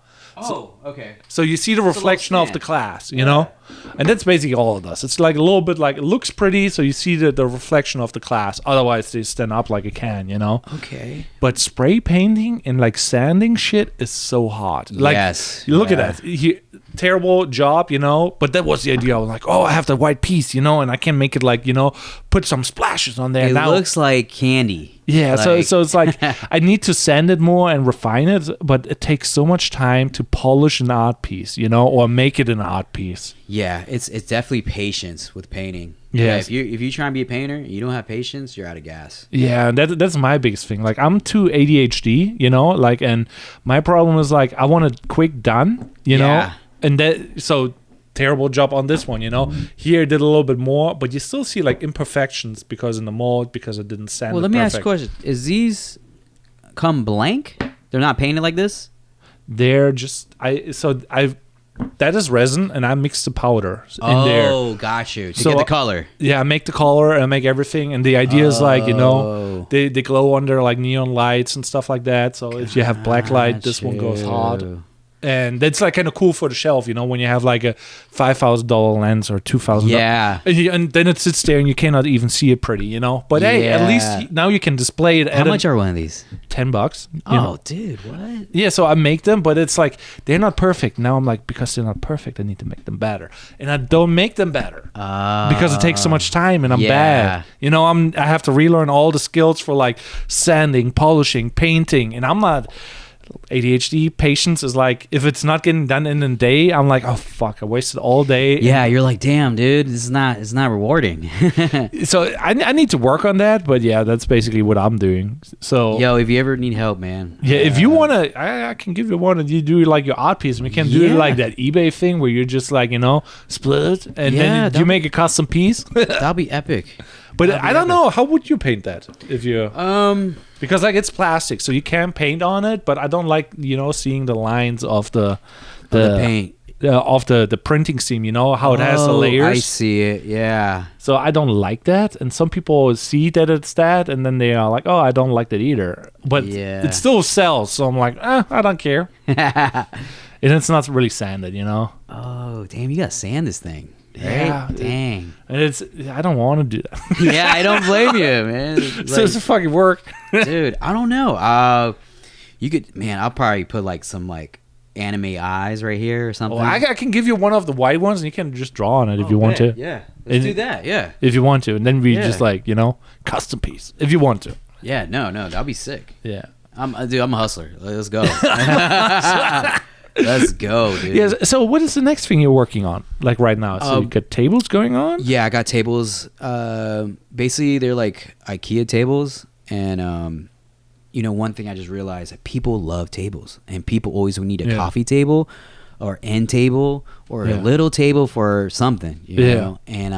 Okay. So you see the reflection of the glass, you know? And that's basically all it does. It's like a little bit like, it looks pretty, so you see the reflection of the glass. Otherwise, they stand up like a can, you know? Okay. But spray painting and like sanding shit is so hard. Like, yes. You look at that. Terrible job, you know? But that was the idea. I was like, I have the white piece, you know? And I can make it like, you know, put some splashes on there. It looks like candy. Yeah, so it's like I need to sand it more and refine it, but it takes so much time to polish an art piece, you know, or make it an art piece. Yeah, it's definitely patience with painting. Yeah, if you try and be a painter, you don't have patience, you're out of gas. Yeah, that's my biggest thing. Like, I'm too ADHD, you know, like, and my problem is like I want it quick done, you know, and that so. Terrible job on this one, you know. Here did a little bit more, but you still see like imperfections because in the mold, because it didn't sand. Well, let me ask you a question: is these come blank? They're not painted like this. They're just that is resin, and I mix the powder in there. Oh, got you. To get the color. Yeah, I make the color and I make everything, and the idea is like, you know, they glow under like neon lights and stuff like that. So if you have black light, this one goes hard. And that's like kind of cool for the shelf, you know, when you have like a $5,000 lens or $2,000. Yeah. And then it sits there and you cannot even see it pretty, you know. But hey, at least now you can display it. How much are one of these? $10. Oh, know. Dude, what? Yeah, so I make them, but it's like they're not perfect. Now I'm like, because they're not perfect, I need to make them better. And I don't make them better because it takes so much time and I'm bad. You know, I have to relearn all the skills for like sanding, polishing, painting, and I'm not. ADHD patience is like, if it's not getting done in a day, I'm like, oh fuck, I wasted all day. Yeah, you're like, damn, dude, it's not rewarding. So I need to work on that, but yeah, that's basically what I'm doing. So Yo, if you ever need help, man. yeah, if you want to, I can give you one, and you do like your art piece, and we can do like that eBay thing where you're just like, split it, and then you make a custom piece. That'll be epic. But I don't know, how would you paint that if you because like it's plastic, so you can paint on it, but I don't like seeing the lines of the paint of the printing seam, how it has the layers. I see it. Yeah. So I don't like that, and some people see that it's that, and then they are like, oh, I don't like that either, but it still sells, so I'm like, I don't care. And it's not really sanded, Oh damn, you gotta sand this thing. Yeah, right? Dang. And I don't want to do that. Yeah, I don't blame you, man. So it's a fucking work. Dude, I don't know. You could, man, I'll probably put like some like anime eyes right here or something. Oh, I can give you one of the white ones, and you can just draw on it if you want to. Yeah, let's do that. Yeah, if you want to, and then we just like custom piece if you want to. Yeah, no, that'll be sick. Yeah, I'm a hustler. Let's go. Let's go, dude. Yeah. So what is the next thing you're working on, like right now? So you got tables going on? Yeah, I got tables. Basically, they're like IKEA tables, and one thing I just realized that people love tables, and people always need a coffee table, or end table, or a little table for something. You know, and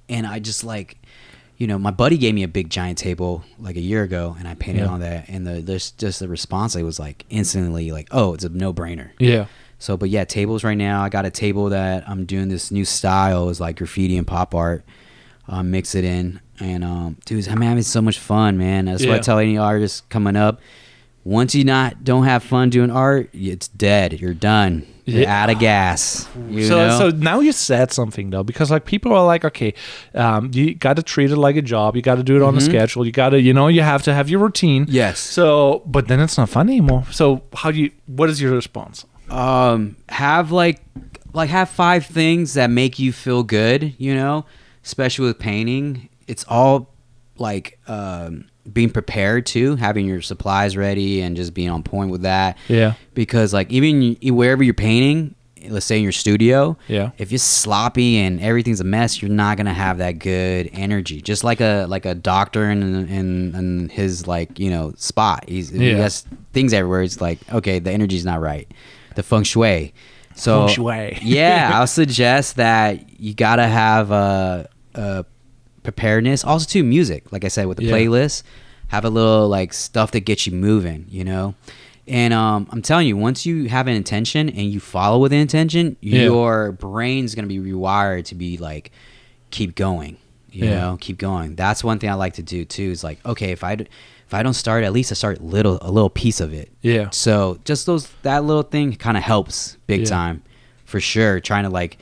I just like. My buddy gave me a big giant table like a year ago, and I painted on that, and the response I was like instantly like, oh, it's a no-brainer. Yeah. So, but yeah, tables right now. I got a table that I'm doing this new style is like graffiti and pop art. Mix it in, and dude, I'm having so much fun, man. That's what I tell any artists coming up. Once you don't have fun doing art, it's dead. You're done. You're out of gas. So now you said something though, because like people are like, okay, you got to treat it like a job. You got to do it on a schedule. You got to, you have to have your routine. Yes. So, but then it's not fun anymore. So what is your response? Have have 5 things that make you feel good. Especially with painting, it's all like being prepared too, having your supplies ready and just being on point with that. Yeah. Because like even wherever you're painting, let's say in your studio, if you're sloppy and everything's a mess, you're not gonna have that good energy. Just like a doctor in his like spot. He has things everywhere. It's like, okay, the energy's not right. The feng shui. So yeah, I'll suggest that you gotta have a preparedness. Also too, music, like I said, with the playlist, have a little like stuff that gets you moving, and I'm telling you, once you have an intention and you follow with the intention, your brain's gonna be rewired to be like keep going, keep going. That's one thing I like to do too, is like, okay, if I don't start, at least I start a little piece of it. Yeah. So just that little thing kind of helps big time, for sure. Trying to like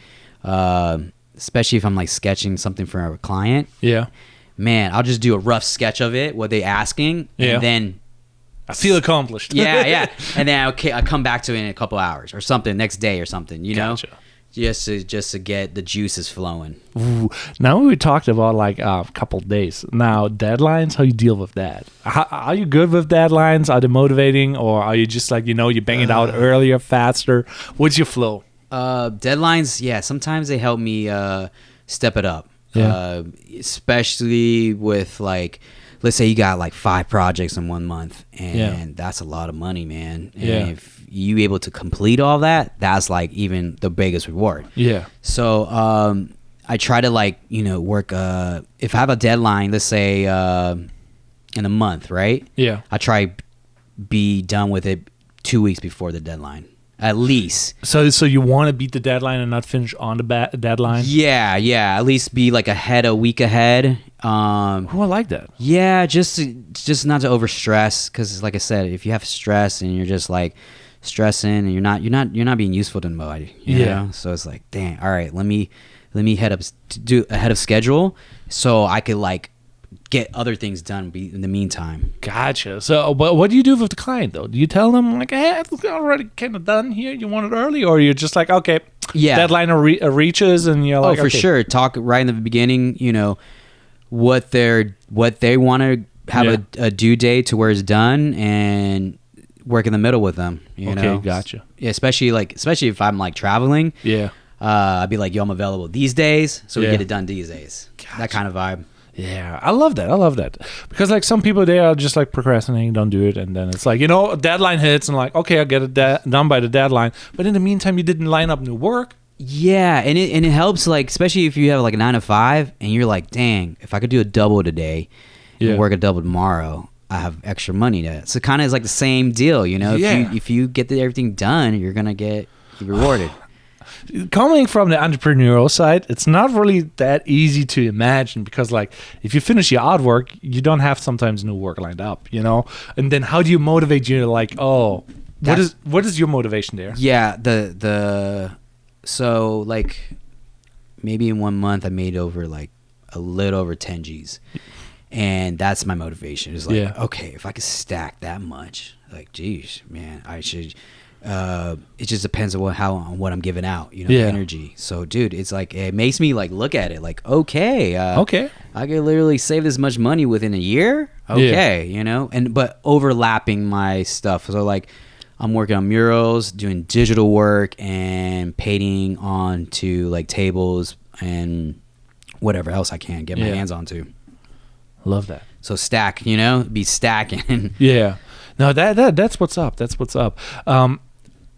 especially if I'm like sketching something for a client. Yeah. Man, I'll just do a rough sketch of it, what they asking, and then I feel accomplished. Yeah. And then I come back to it in a couple hours or something, next day or something, Gotcha. Just to get the juices flowing. Ooh. Now we talked about like a couple days. Now deadlines, how you deal with that? Are you good with deadlines? Are they motivating, or are you just like you bang it out earlier, faster? What's your flow? Deadlines, yeah, sometimes they help me step it up. Especially with like, let's say you got like 5 projects in 1 month, and that's a lot of money, man. And if you able to complete all that, that's like even the biggest reward. Yeah. So I try to like work. If I have a deadline, let's say in a month, right? Yeah. I try be done with it 2 weeks before the deadline. At least. So you want to beat the deadline and not finish on the deadline? Yeah. At least be like a week ahead. I like that. Yeah, just not to overstress, because like I said, if you have stress and you're just like stressing and you're not being useful to nobody. You know? So it's like, dang, all right, let me do ahead of schedule so I could like get other things done in the meantime. Gotcha. So, but what do you do with the client though? Do you tell them like, "Hey, it's already kind of done here. You want it early," or you're just like, "Okay, deadline reaches," and you're like, "Oh, for sure." Talk right in the beginning. What they want to have a due date to where it's done, and work in the middle with them. You know, gotcha. Yeah, especially if I'm like traveling. Yeah. I'd be like, yo, I'm available these days, so we Yeah. get it done these days. Gotcha. That kind of vibe. Yeah, I love that. Because like some people, they are just like procrastinating, don't do it, and then it's like, a deadline hits and like, okay, I'll get it done by the deadline. But in the meantime, you didn't line up new work. Yeah, and it helps, like, especially if you have like a 9 to 5 and you're like, dang, if I could do a double today and work a double tomorrow, I have extra money to. So kind of is like the same deal, Yeah. If you get everything done, you're gonna get rewarded. Coming from the entrepreneurial side, it's not really that easy to imagine because like if you finish your artwork, you don't have sometimes new work lined up, and then how do you motivate you to like, what is your motivation there? Yeah, so like maybe in 1 month I made over like a little over 10 G's, and that's my motivation. It's like, okay, if I could stack that much, like, geez, man, I should. It just depends on what I'm giving out, energy. So, dude, it's like it makes me like look at it like, okay, I could literally save this much money within a year. Okay, but overlapping my stuff. So like, I'm working on murals, doing digital work, and painting onto like tables and whatever else I can get my hands onto. Love that. So stack, be stacking. Yeah. No, that's what's up. That's what's up.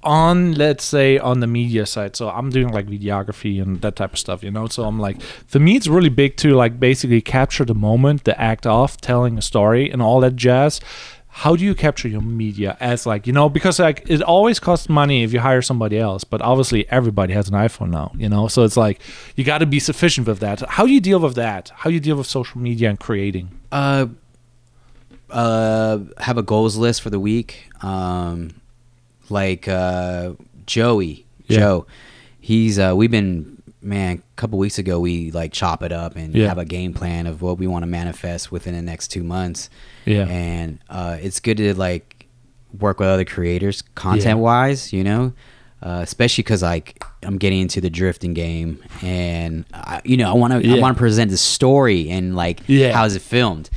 Let's say on the media side, so I'm doing like videography and that type of stuff, so I'm like, for me it's really big to like basically capture the moment, the act of telling a story and all that jazz. How do you capture your media as like, because like it always costs money if you hire somebody else, but obviously everybody has an iPhone now, so it's like you got to be sufficient with that. How do you deal with that? How do you deal with social media and creating? Have a goals list for the week. Like Joe, he's we've been, man, a couple weeks ago we like chop it up and have a game plan of what we want to manifest within the next 2 months. And it's good to like work with other creators content wise, especially because like I'm getting into the drifting game, and I want to present the story and like how's it filmed.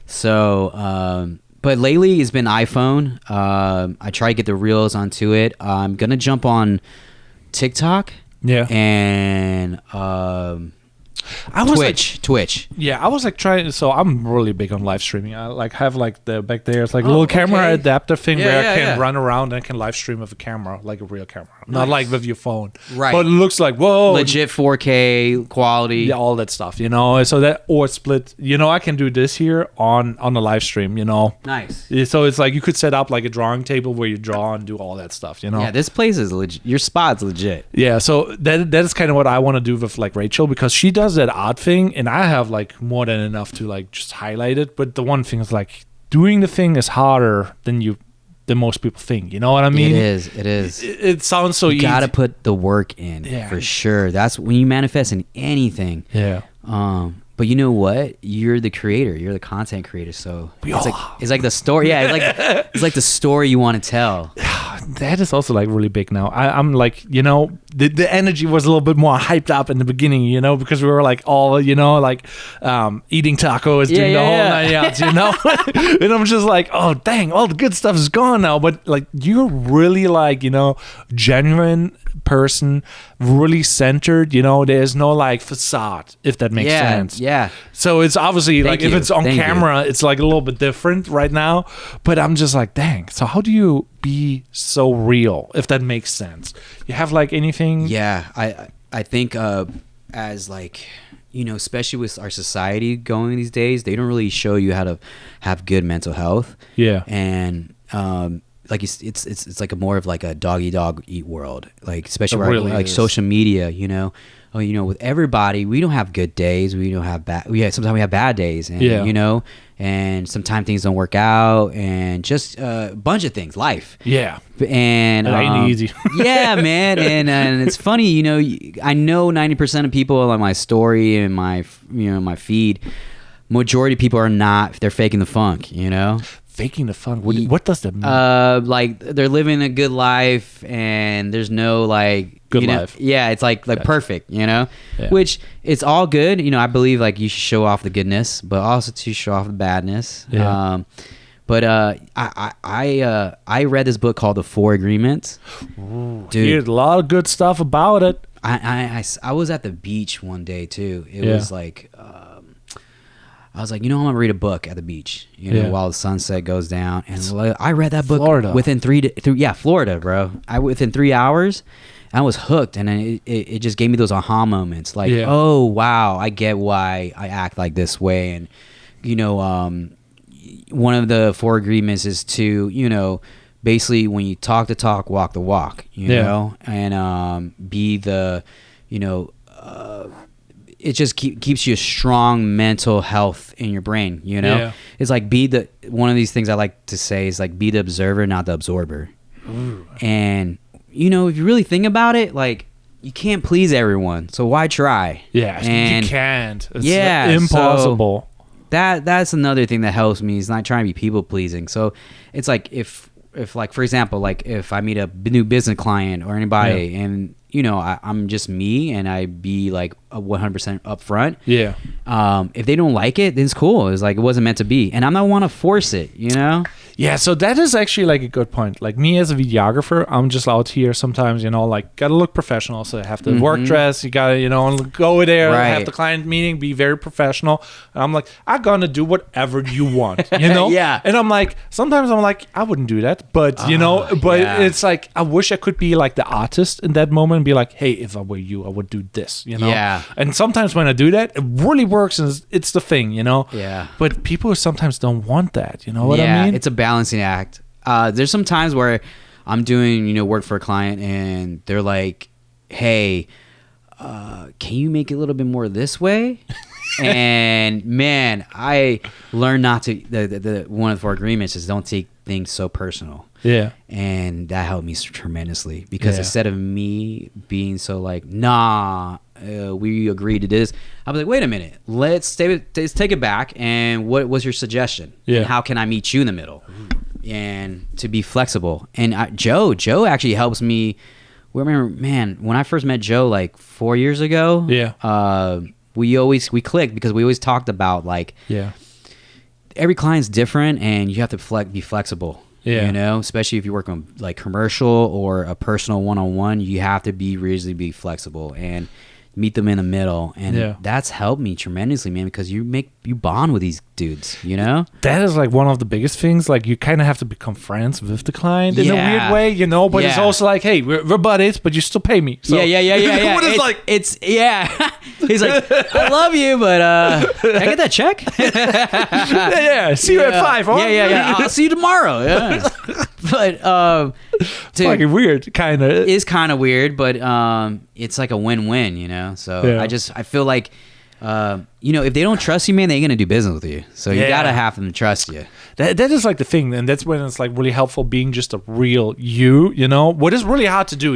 So but lately it's been iPhone. I try to get the reels onto it. I'm gonna jump on TikTok. And Twitch. Yeah, I was like trying. So I'm really big on live streaming. I like have like the back there. It's like a little camera adapter thing where I can run around and can live stream with a camera, like a real camera, not like with your phone. Right. But it looks like whoa, legit 4K quality. Yeah, all that stuff. So that or split. I can do this here on the live stream. Nice. So it's like you could set up like a drawing table where you draw and do all that stuff. Yeah, this place is legit. Your spot's legit. Yeah. So that is kind of what I want to do with like Rachel, because she does that art thing and I have like more than enough to like just highlight it. But the one thing is like doing the thing is harder than most people think. You know what I mean? It is. It sounds so easy. You gotta put the work in for sure. That's when you manifest in anything. Yeah. But you know what? You're the creator. You're the content creator. So it's like the story. Yeah, it's like the story you want to tell. That is also like really big now. I'm like, the energy was a little bit more hyped up in the beginning, because we were like all, like eating tacos, doing the whole 9 yards, and I'm just like, oh dang, all the good stuff is gone now. But like you're really like, genuine person, really centered, there's no like facade, if that makes sense. Yeah. So it's obviously Thank if you. it's on Thank camera, it's like a little bit different right now. But I'm just like, dang. So how do you be so real, if that makes sense? You have like anything? Yeah, I think as like, especially with our society going these days, they don't really show you how to have good mental health. Yeah. And like it's like a more of like a dog eat world, like especially really like social media, with everybody, we don't have good days, we don't have bad, sometimes we have bad days, and and sometimes things don't work out, and just a bunch of things, life. And it ain't easy. Yeah, man. And it's funny, I know 90% of people on my story and my my feed, majority of people are not, they're faking the funk, Faking the fun. What does that mean? Like they're living a good life, and there's no like good life. Yeah, it's like perfect, which it's all good. I believe like you should show off the goodness, but also to show off the badness. But I read this book called The Four Agreements. Ooh, dude, a lot of good stuff about it. I was at the beach one day too. It was like I was like, I'm gonna read a book at the beach, while the sunset goes down. And I read that book within Florida, bro. Within 3 hours, I was hooked, and then it just gave me those aha moments. Like, oh wow, I get why I act like this way. And one of the four agreements is to basically when you talk the talk, walk the walk. You know, and be the it just keeps you a strong mental health in your brain, It's like one of these things I like to say is like be the observer, not the absorber. Ooh. And if you really think about it, like you can't please everyone, so why try? Yeah, and you can't. It's So impossible. that's another thing that helps me is not trying to be people pleasing. So it's like if like for example, like if I meet a new business client or anybody and I'm just me and I be like 100% upfront. Yeah. If they don't like it, then it's cool. It's like it wasn't meant to be, and I'm not want to force it. Yeah. So that is actually like a good point. Like me as a videographer, I'm just out here sometimes. Like gotta look professional. So I have the work dress. You gotta go there, have the client meeting, be very professional. And I'm like, I'm gonna do whatever you want. Yeah. And I'm like, sometimes I'm like, I wouldn't do that, but it's like I wish I could be like the artist in that moment. Be like, hey, if I were you, I would do this, Yeah. And sometimes when I do that, it really works, and it's the thing, Yeah. But people sometimes don't want that, you know what I mean? It's a balancing act. There's some times where I'm doing, work for a client, and they're like, hey, can you make it a little bit more this way? And man, I learned not to. The one of the four agreements is don't take things so personal. Yeah. And that helped me tremendously because instead of me being so like, nah, we agreed to this, I was like, wait a minute, let's take it back. And what was your suggestion? Yeah. And how can I meet you in the middle? And to be flexible. And Joe actually helps me. Remember, man, when I first met Joe like 4 years ago, we clicked because we always talked about like, every client's different and you have to be flexible. Yeah. Especially if you work on like commercial or a personal one-on-one, you have to be reasonably flexible and meet them in the middle. And that's helped me tremendously, man, because you bond with these dudes, That is like one of the biggest things. Like you kind of have to become friends with the client in a weird way, but it's also like, hey, we're buddies, but you still pay me. So. Yeah. What is like? It's He's like, I love you, but can I get that check? See you at 5. Huh? Yeah. I'll see you tomorrow. Yeah. But it's fucking weird, kind of. It is kind of weird, but it's like a win-win, So I feel like if they don't trust you, man, they ain't gonna do business with you. So you gotta have them trust you. That is like the thing, and that's when it's like really helpful being just a real you. What is really hard to do.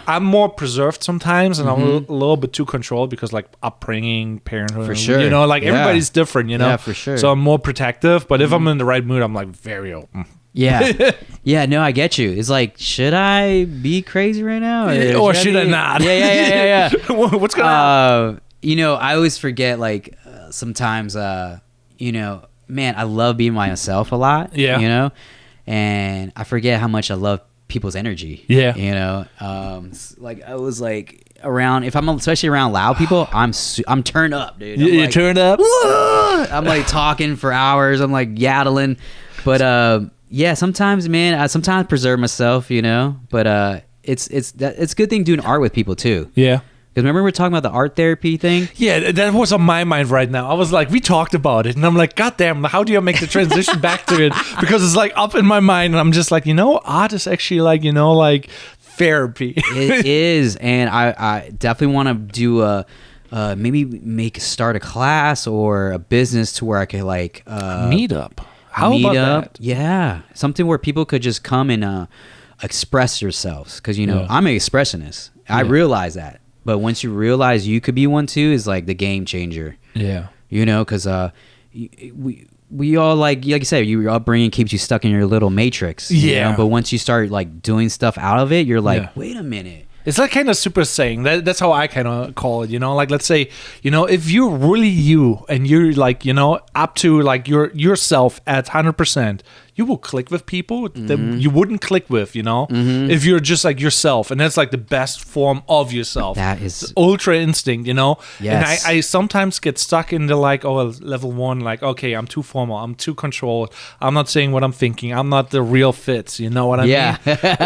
I'm more preserved sometimes, and I'm a little bit too controlled because like upbringing, parenthood. For sure. Everybody's different. Yeah, for sure. So I'm more protective, but if I'm in the right mood, I'm like very open. Yeah, no, I get you. It's like, should I be crazy right now, or should I not? Yeah. What's going on? I always forget, like, sometimes, man, I love being myself a lot. Yeah. And I forget how much I love people's energy. Yeah. Like I was like around, if I'm especially around loud people, I'm turned up, dude. You turned up. I'm like talking for hours. I'm like yaddling, but sometimes, man, I sometimes preserve myself, But it's a good thing doing art with people too. Yeah. Because remember we were talking about the art therapy thing? Yeah, that was on my mind right now. I was like, we talked about it. And I'm like, God damn, how do you make the transition back to it? Because it's like up in my mind. And I'm just like, art is actually like, like therapy. It is. And I definitely want to do maybe start a class or a business to where I could like... Meetup. How about that? Yeah. Something where people could just come and express yourselves. Because, I'm an expressionist. I realize that. But once you realize you could be one too, is like the game changer. Yeah. Because we all like you said, your upbringing keeps you stuck in your little matrix. Yeah. But once you start like doing stuff out of it, you're like, wait a minute, It's like kind of super saying. That's how I kind of call it, you know? Like, let's say, you know, if you're really you and you're like, you know, up to like yourself at 100%, you will click with people that you wouldn't click with, you know? If you're just like yourself. And that's like the best form of yourself. That is it's ultra instinct, you know? Yes. And I sometimes get stuck in the like, oh, level 1, like, okay, I'm too formal. I'm too controlled. I'm not saying what I'm thinking. I'm not the real Fitz, you know what I mean?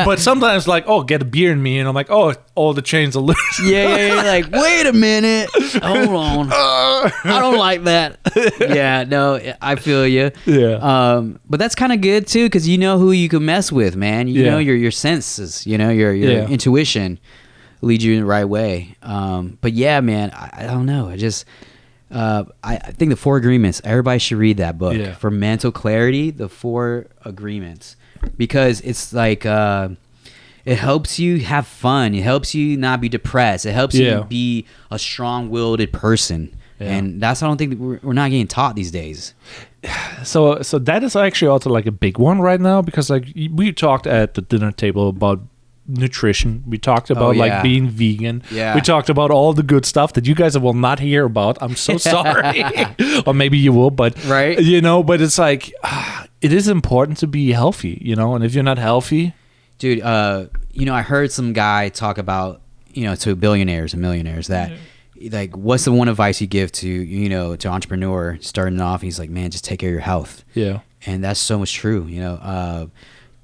But sometimes like, oh, get a beer in me. And I'm like, oh, all the chains are loose. Yeah, like, wait a minute. Hold on. I don't like that. Yeah, no, I feel you. Yeah. But that's kind of good too, because you know who you can mess with, man. You know your senses, you know, your intuition lead you in the right way. But yeah, man, I don't know. I just I think the 4 Agreements, everybody should read that book. For mental clarity, the 4 Agreements, because it's like it helps you have fun. It helps you not be depressed. It helps you be a strong-willed person. And that's, I don't think that we're not getting taught these days. So that is actually also like a big one right now, because like we talked at the dinner table about nutrition. We talked about like being vegan. We talked about all the good stuff that you guys will not hear about. I'm so sorry. Or maybe you will, but you know, but it's like it is important to be healthy, you know, and if you're not healthy, dude, you know, I heard some guy talk about, you know, to billionaires and millionaires that like, what's the one advice you give to, you know, to entrepreneur starting off? He's like, man, just take care of your health. And that's so much true. You know, a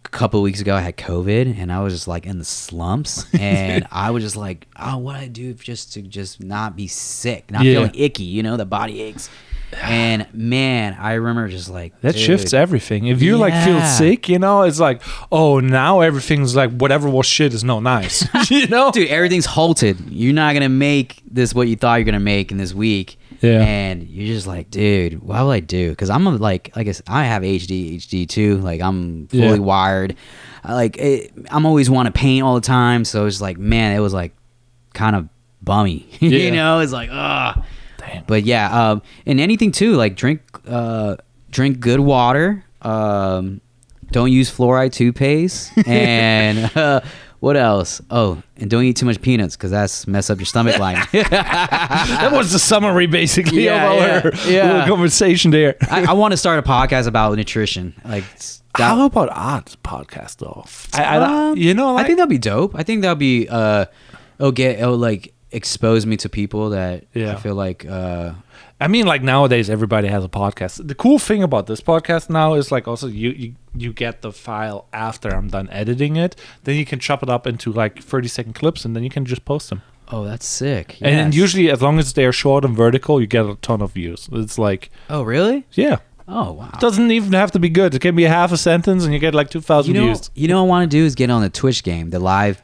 couple of weeks ago I had COVID and I was just like in the slumps, and I was just like, oh, what do I do just to not be sick, not feeling icky, you know, the body aches. And man, I remember just like, that shifts everything. If you like feel sick, you know, it's like, oh, now everything's like whatever was shit is no nice. You know, dude, everything's halted. You're not gonna make this what you thought you're gonna make in this week. And you're just like, dude, what will I do? Because I'm like I guess I have ADHD too. Like I'm fully wired. I'm always want to paint all the time. So it's like, man, it was like kind of bummy. You know, it's like, ugh. But yeah, and anything too, like drink good water. Don't use fluoride toothpaste, and what else? Oh, and don't eat too much peanuts, because that's mess up your stomach line. That was the summary basically of our little conversation there. I want to start a podcast about nutrition. Like, how about art podcast though? You know, like, I think that'd be dope. I think that'd be it'll like expose me to people that I feel like I mean, like nowadays everybody has a podcast. The cool thing about this podcast now is like also you get the file after I'm done editing it, then you can chop it up into like 30-second clips, and then you can just post them. Oh, that's sick. And then usually, as long as they're short and vertical, you get a ton of views. It's like, oh really? Yeah. Oh wow. It doesn't even have to be good. It can be a half a sentence and you get like 2,000 views. You know what I want to do is get on the Twitch game, the live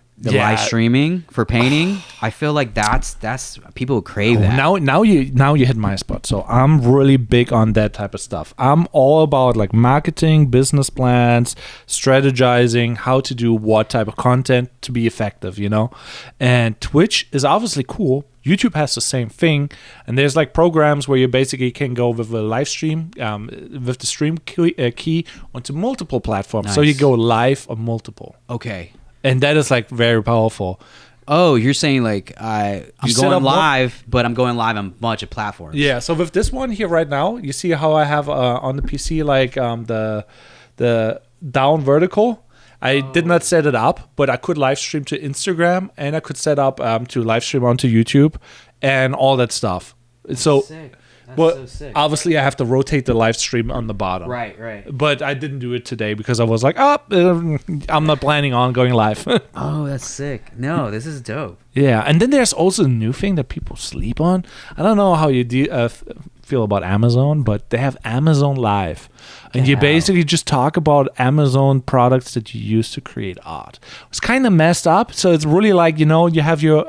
streaming for painting. I feel like that's people crave that. Now you hit my spot. So I'm really big on that type of stuff. I'm all about like marketing, business plans, strategizing, how to do what type of content to be effective, you know. And Twitch is obviously cool. YouTube has the same thing, and there's like programs where you basically can go with a live stream, with the stream key onto multiple platforms. Nice. So you go live on multiple. Okay. And that is like very powerful. Oh, you're saying like I'm going live, but I'm going live on a bunch of platforms. Yeah. So with this one here right now, you see how I have on the PC like the down vertical. I did not set it up, but I could live stream to Instagram, and I could set up to live stream onto YouTube and all that stuff. So. Sick. Well, so sick. Obviously, I have to rotate the live stream on the bottom. Right. But I didn't do it today because I was like, I'm not planning on going live. Oh, that's sick. No, this is dope. Yeah, and then there's also a new thing that people sleep on. I don't know how you feel about Amazon, but they have Amazon Live. And you basically just talk about Amazon products that you use to create art. It's kind of messed up. So it's really like, you know, you have your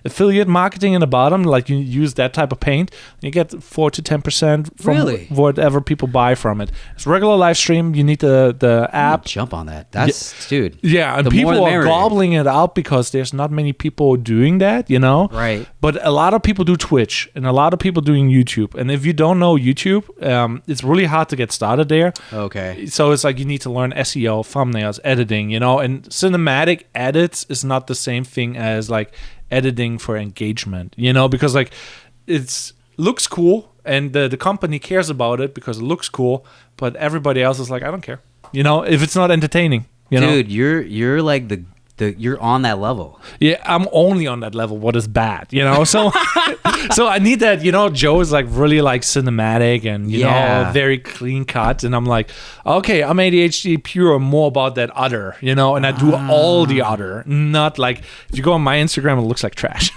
affiliate marketing in the bottom, like you use that type of paint, and you get 4 to 10% from whatever people buy from it. It's regular live stream. You need the app. Jump on that. That's, dude. Yeah, and people are gobbling it out because there's not many people doing that, you know? Right. But a lot of people do Twitch, and a lot of people doing YouTube. And And if you don't know YouTube, it's really hard to get started there. Okay. So it's like you need to learn SEO, thumbnails, editing, and cinematic edits is not the same thing as like editing for engagement, because like it's looks cool and the company cares about it because it looks cool, but everybody else is like, I don't care, if it's not entertaining, Dude, you're like you're on that level. Yeah, I'm only on that level. What is bad, So, so I need that. Joe is like really like cinematic and Yeah. very clean cut, and I'm like, okay, I'm ADHD pure, more about that other, and I do all the other, not like if you go on my Instagram, it looks like trash.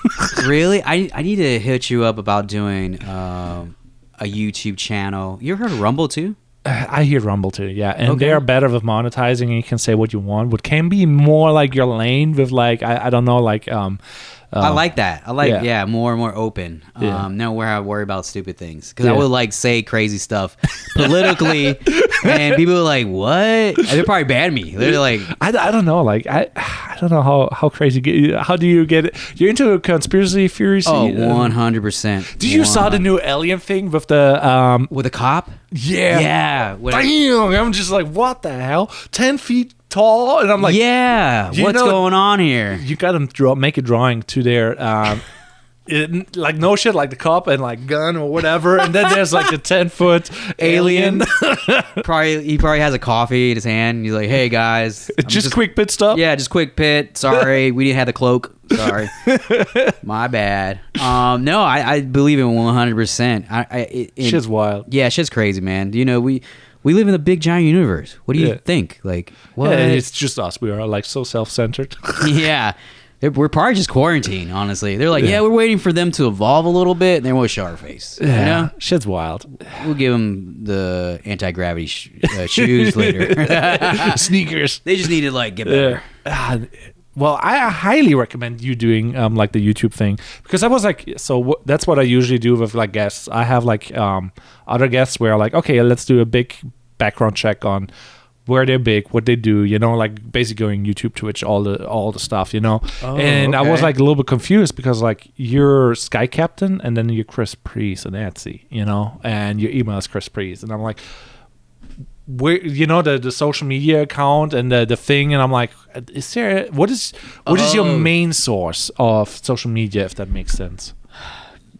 Really? I need to hit you up about doing a YouTube channel. You ever heard of Rumble too? I hear Rumble too, yeah, and Okay. they're better with monetizing, and you can say what you want. What can be more like your lane with like I don't know, like I like that. I like yeah. more and more open. Yeah. No where I worry about stupid things because I Yeah. would like say crazy stuff politically, and people are like, "What?" And they'll probably ban me. They're like, I don't know, like I don't know how crazy. How do you get it? You're into conspiracy theories? "Oh, 100%." Did you saw the new alien thing with the with a cop? Yeah. Yeah. When Damn, I'm just like, what the hell? 10 feet tall, and I'm like, yeah. you What's know- going on here? you got them make a drawing to their like no shit, like the cop and like gun or whatever, and then there's like a 10-foot alien. He probably has a coffee in his hand. And he's like, "Hey guys, I'm just quick pit stop. Yeah, just quick pit. Sorry, we didn't have the cloak. Sorry, my bad. No, I believe in 100%. Shit's wild. Yeah, shit's crazy, man. We live in a big giant universe. What do you Yeah. think? Like, what? Yeah, it's just us. We are like so self-centered. Yeah. We're probably just quarantined, honestly. They're like, Yeah. yeah, we're waiting for them to evolve a little bit, and then we'll show our face. Yeah, shit's wild. We'll give them the anti-gravity shoes later. Sneakers. They just need to like get better. Well, I highly recommend you doing like the YouTube thing, because I was like, that's what I usually do with like guests. I have like other guests where like, okay, let's do a big background check on where they're big, what they do, like basically going YouTube, Twitch, all the stuff, and I was okay. like a little bit confused because like you're Sky Captain and then you're Chris Beaz on Etsy, and your email is Chris Beaz, and I'm like, where the social media account and the thing, and I'm like, is there what is your main source of social media, if that makes sense?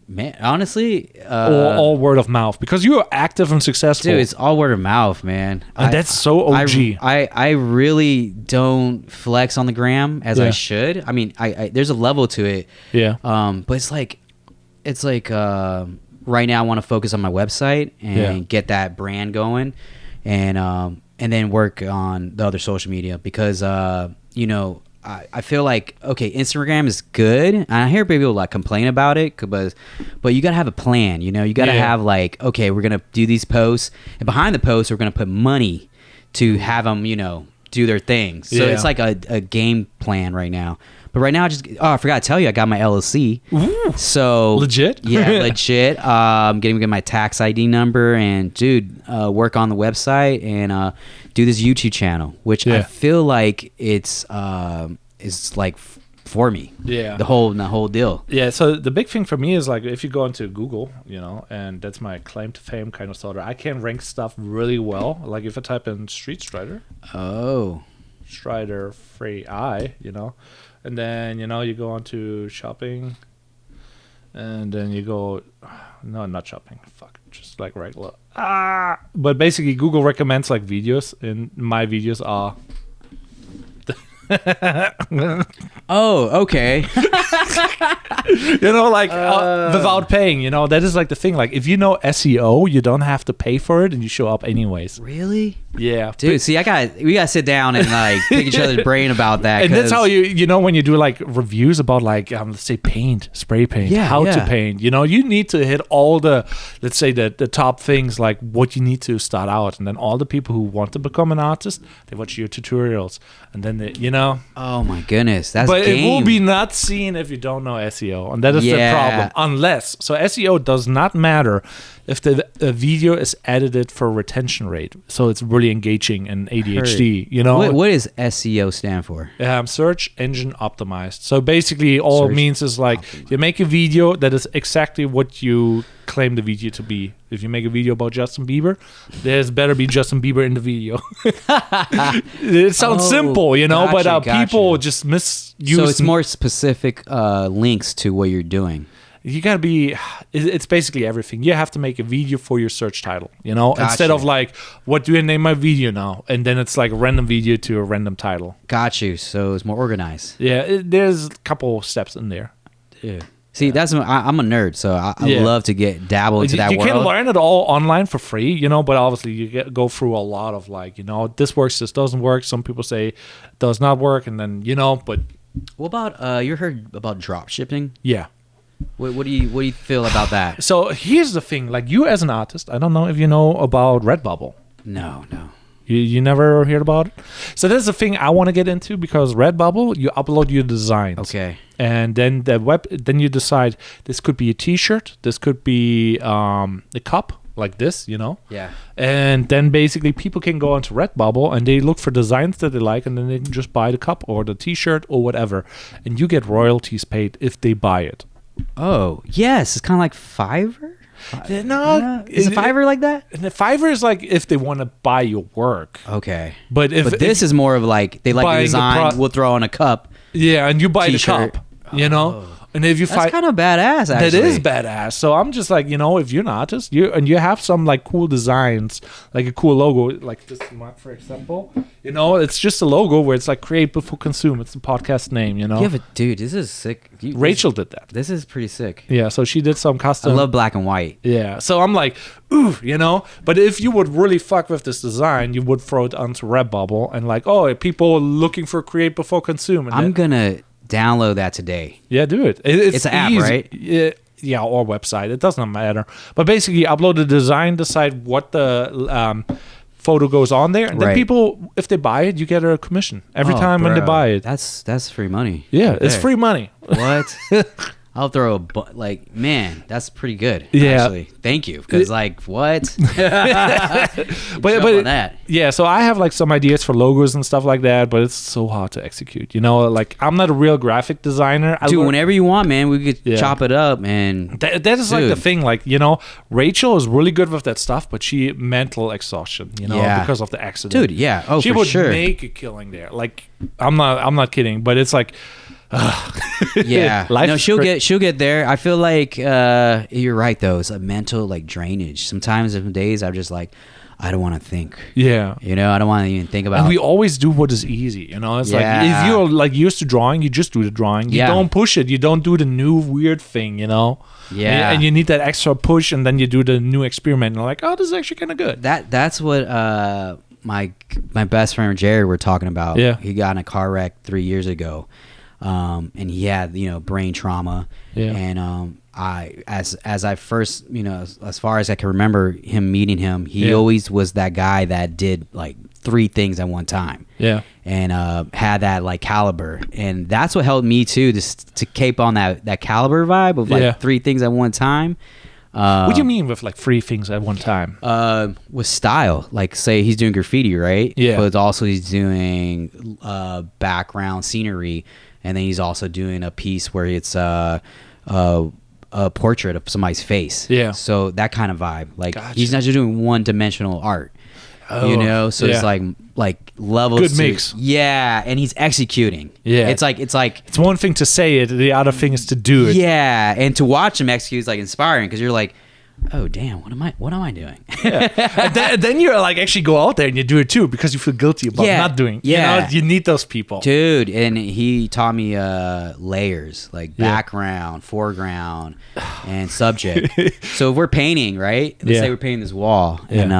Man, honestly, Or all word of mouth, because you are active and successful. dude, it's all word of mouth, man. And that's so OG. I really don't flex on the gram as I Yeah. should. I mean, I there's a level to it. Yeah. But it's like right now I want to focus on my website and get that brand going, and then work on the other social media because I feel like, okay, Instagram is good, and I hear people like complain about it, but you gotta have a plan. You gotta have like, okay, we're gonna do these posts, and behind the posts, we're gonna put money to have them, do their thing. So it's like a game plan right now. But right now, I forgot to tell you, I got my LLC. Ooh. So Legit? Yeah, legit. Getting my tax ID number, and dude, work on the website and do this YouTube channel, which I feel like it's like for me. Yeah. The whole deal. Yeah, so the big thing for me is like if you go into Google, and that's my claim to fame kind of sort of, I can rank stuff really well. Like if I type in Street Strider, Strider free I, and then you go on to shopping, and then you go, no, not shopping, fuck, just like regular. But basically Google recommends like videos, and my videos are Oh, okay. without paying, that is like the thing. Like if you know SEO, you don't have to pay for it, and you show up anyways. Really? Yeah, Dude, see, we gotta sit down and like pick each other's brain about that. And that's how you know when you do like reviews about like let's say spray paint, how to paint. You need to hit all the, let's say the top things, like what you need to start out, and then all the people who want to become an artist, they watch your tutorials, and then Oh my goodness, that's. But game. it will be not seen if you don't know SEO, and that is the problem. Unless SEO does not matter if the video is edited for retention rate, so it's really engaging and ADHD. What does SEO stand for? Search engine optimized. So basically, all it means is like you make a video that is exactly what you claim the video to be. If you make a video about Justin Bieber, there's better be Justin Bieber in the video. It sounds simple, you know, but people just misuse. So it's more specific links to what you're doing. You gotta be. It's basically everything. You have to make a video for your search title, you know, instead of like, what do I name my video now? And then it's like a random video to a random title. Got you. So it's more organized. Yeah, there's a couple steps in there. Yeah. See, I'm a nerd, so I love to dabble into that world. You can learn it all online for free, you know, but obviously you go through a lot of like, you know, this works, this doesn't work. Some people say it does not work, and then, you know, but. What about you heard about drop shipping? Yeah. What do you feel about that? So here's the thing, like you as an artist, I don't know if you know about Redbubble. No. You never heard about it? So that's the thing I want to get into, because Redbubble, you upload your designs. Okay. And then then you decide, this could be a t-shirt, this could be a cup like this, you know? Yeah. And then basically people can go onto Redbubble and they look for designs that they like, and then they can just buy the cup or the t-shirt or whatever. And you get royalties paid if they buy it. Oh, yes. It's kind of like Fiverr? No. Is it Fiverr like that? And the Fiverr is like if they want to buy your work. Okay. But this is more of like, they like the design, we'll throw on a cup. Yeah, and you buy T-shirt. the cup, you know? And if you That's kind of badass, actually. That is badass. So I'm just like, you know, if you're an artist, you have some like cool designs, like a cool logo, like this one, for example. You know, it's just a logo where it's like create before consume. It's the podcast name, you know? Yeah, but dude, this is sick. Rachel did that. This is pretty sick. Yeah, so she did some custom. I love black and white. Yeah, so I'm like, ooh, you know? But if you would really fuck with this design, you would throw it onto Redbubble and like, oh, people are looking for create before consume. And I'm going to download that today. Yeah, do it. It's an app, easy. right? Yeah, or website. It doesn't matter. But basically, upload the design, decide what the photo goes on there, and then people, if they buy it, you get a commission every time when they buy it. That's free money. Yeah, it's free money. What? I'll throw man, that's pretty good. Yeah. Actually. Thank you. Because what? but that. Yeah, so I have like some ideas for logos and stuff like that, but it's so hard to execute. You know, like I'm not a real graphic designer. Dude, whenever you want, man, we could chop it up, and that is like the thing. Like, you know, Rachel is really good with that stuff, but she mental exhaustion, you know, because of the accident. Dude, yeah. Oh, she for would sure. make a killing there. Like, I'm not kidding, but it's like. Yeah, no, she'll get there. I feel like you're right though. It's a mental like drainage. Sometimes some days I'm just like, I don't want to think. Yeah, you know, I don't want to even think about. And we always do what is easy. You know, it's like if you're like used to drawing, you just do the drawing. You don't push it. You don't do the new weird thing. You know. Yeah, and you need that extra push, and then you do the new experiment. And you're like, oh, this is actually kind of good. That's what my best friend Jared were talking about. Yeah, he got in a car wreck 3 years ago. And he had, you know, brain trauma. Yeah. And as I first, you know, as far as I can remember him meeting him, he always was that guy that did like 3 things at one time. Yeah. And had that like caliber, and that's what helped me too, just to keep on that caliber vibe of like 3 things at one time. What do you mean with like 3 things at one time? With style, like say he's doing graffiti, right? Yeah. But also he's doing background scenery. And then he's also doing a piece where it's a portrait of somebody's face. Yeah. So that kind of vibe. Like he's not just doing one-dimensional art. Oh, you know? So it's like levels. Good mix. Yeah, and he's executing. Yeah. It's one thing to say it, the other thing is to do it. Yeah, and to watch him execute is like inspiring, because you're like, oh damn, what am I doing? And then you like actually go out there and you do it too, because you feel guilty about not doing it. Yeah. You know, you need those people, dude. And he taught me layers, like background, foreground, and subject. So if we're painting, right, let's say we're painting this wall, and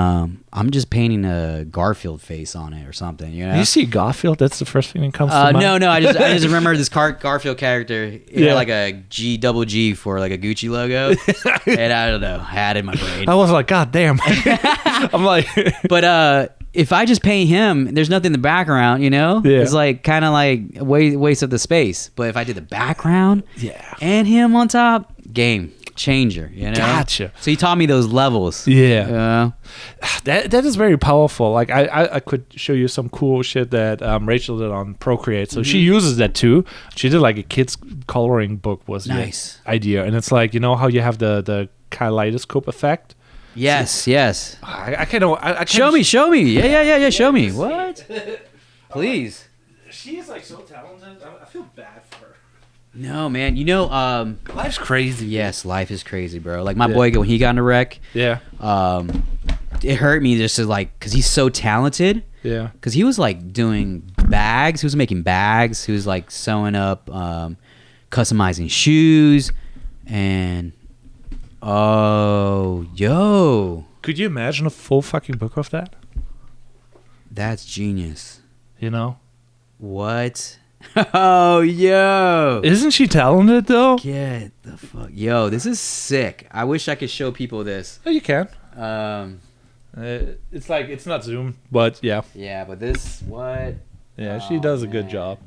I'm just painting a Garfield face on it or something, you know. You see Garfield? That's the first thing that comes to mind. No, I just remember this Garfield character. He had like a G for like a Gucci logo, and I don't know, had it in my brain. I was like, God damn. I'm like, but if I just paint him, there's nothing in the background, you know. It's like kind of like waste of the space. But if I did the background, and him on top, game changer, you know. Gotcha. So he taught me those levels. Yeah. That is very powerful. Like I could show you some cool shit that Rachel did on Procreate. So she uses that too. She did like a kids coloring book was nice the idea, and it's like, you know how you have the kaleidoscope effect. Yes. I can't. Show me. Yeah. Show me. What? Please. She is like so talented. I feel bad for her. No, man. Life's crazy. Yes, life is crazy, bro. Like my boy, when he got in a wreck, Yeah. it hurt me just to like, cause he's so talented. Yeah. Cause he was like doing bags. He was making bags. He was like sewing up, customizing shoes, and Could you imagine a full fucking book of that? that's genius. You know? What? Oh, yo. Isn't she talented though? Get the fuck. Yo, this is sick. I wish I could show people this. Oh, you can. Um, It's like it's not Zoom, but yeah. yeah, but this, what? Yeah, she does a good Man. job.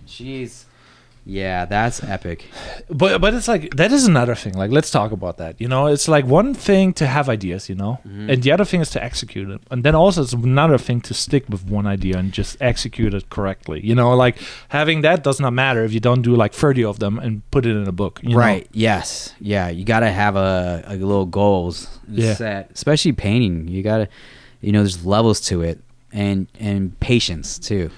Yeah, that's epic. But it's like that is another thing. Like let's talk about that. You know, it's like one thing to have ideas, you know, and the other thing is to execute it. And then also it's another thing to stick with one idea and just execute it correctly. You know, like having that does not matter if you don't do like 30 of them and put it in a book. You Right. know? Yes. Yeah. You got to have a little goals set, especially painting. You got to, there's levels to it and patience too.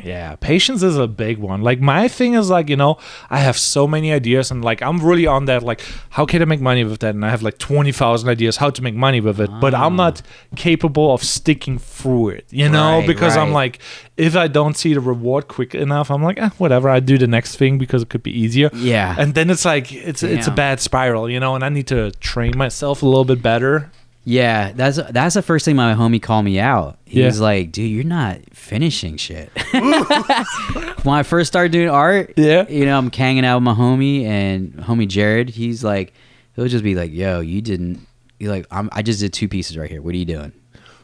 Yeah, patience is a big one. Like my thing is like, I have so many ideas and like I'm really on that like how can I make money with that? And I have like 20,000 ideas how to make money with it, but I'm not capable of sticking through it, because I'm like if I don't see the reward quick enough, I'm like, whatever, I do the next thing because it could be easier. Yeah. And then it's like it's a bad spiral, and I need to train myself a little bit better. Yeah, that's the first thing my homie called me out. He was like, dude, you're not finishing shit. When I first started doing art, I'm hanging out with my homie Jared. He's like, he'll just be like, yo, I just did 2 pieces right here. What are you doing?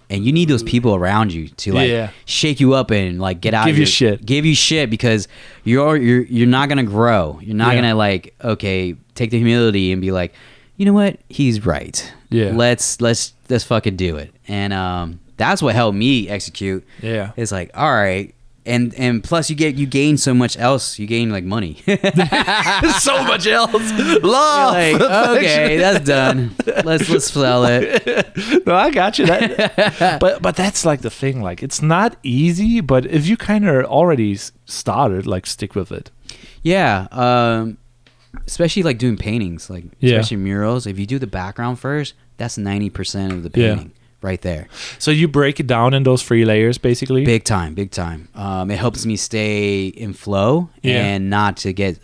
And you need those people around you to like shake you up and like get out. Give you shit because you're not gonna grow. You're not gonna like take the humility and be like, you know what? He's right. Yeah. Let's fucking do it. And that's what helped me execute. Yeah. It's like, all right. And plus you gain so much else. You gain like money. So much else. Love. Like, okay, that's done. Let's sell it. No, I got you. But that's like the thing. Like it's not easy, but if you kind of already started, like stick with it. Yeah. Especially like doing paintings, like especially murals. If you do the background first, that's 90% of the painting right there. So you break it down in those 3 layers, basically. Big time. It helps me stay in flow and not to get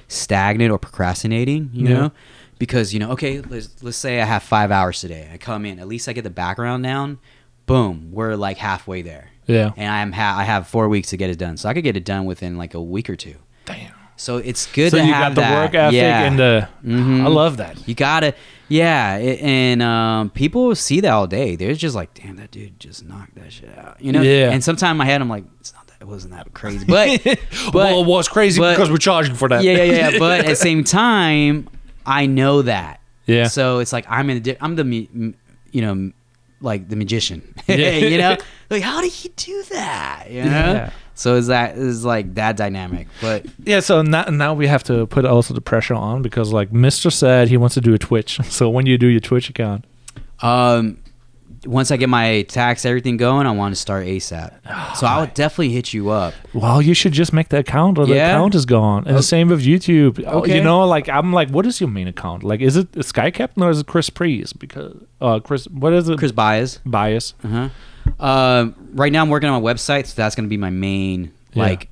stagnant or procrastinating. You know, because okay, let's say I have 5 hours today. I come in, at least I get the background down. Boom, we're like halfway there. Yeah, and I have 4 weeks to get it done, so I could get it done within like a week or 2. Damn. So it's good to have that. So you got the work ethic and the... I love that. You got to... Yeah, and people see that all day. They're just like, damn, that dude just knocked that shit out. Yeah. And sometimes in my head, I'm like, it wasn't that crazy. But well, it was crazy because we're charging for that. Yeah. But at the same time, I know that. Yeah. So it's like, I'm the, like the magician. Like, how did he do that? Yeah. So is like that dynamic, but yeah. So now we have to put also the pressure on because like Mr. said he wants to do a Twitch. So when do you do your Twitch account? Once I get my tax everything going, I want to start ASAP. So I would definitely hit you up. Well, you should just make the account or the account is gone. And the same with YouTube. Okay. Like I'm like, what is your main account? Like, is it Sky Captain or is it Chris Beaz? Because what is it? Chris Beaz. Uh-huh. Right now I'm working on my website, so that's going to be my main like.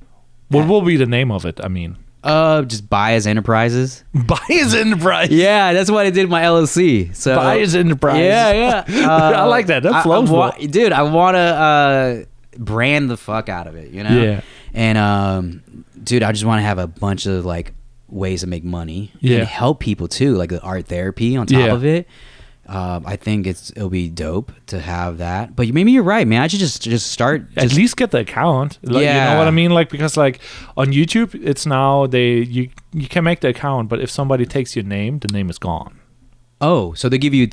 What will be the name of it? I mean, just Beaz Enterprises. Beaz Enterprises. Yeah, that's what I did in my LLC. So Beaz Enterprises. Yeah. I like that. That flows well. Dude, I want to brand the fuck out of it, Yeah. And dude, I just want to have a bunch of like ways to make money and help people too, like the art therapy on top of it. I think it'll be dope to have that. But maybe you're right, man. I should just start. At least get the account. Like, you know what I mean? Like because like on YouTube, it's now you can make the account, but if somebody takes your name, the name is gone. Oh, so they give you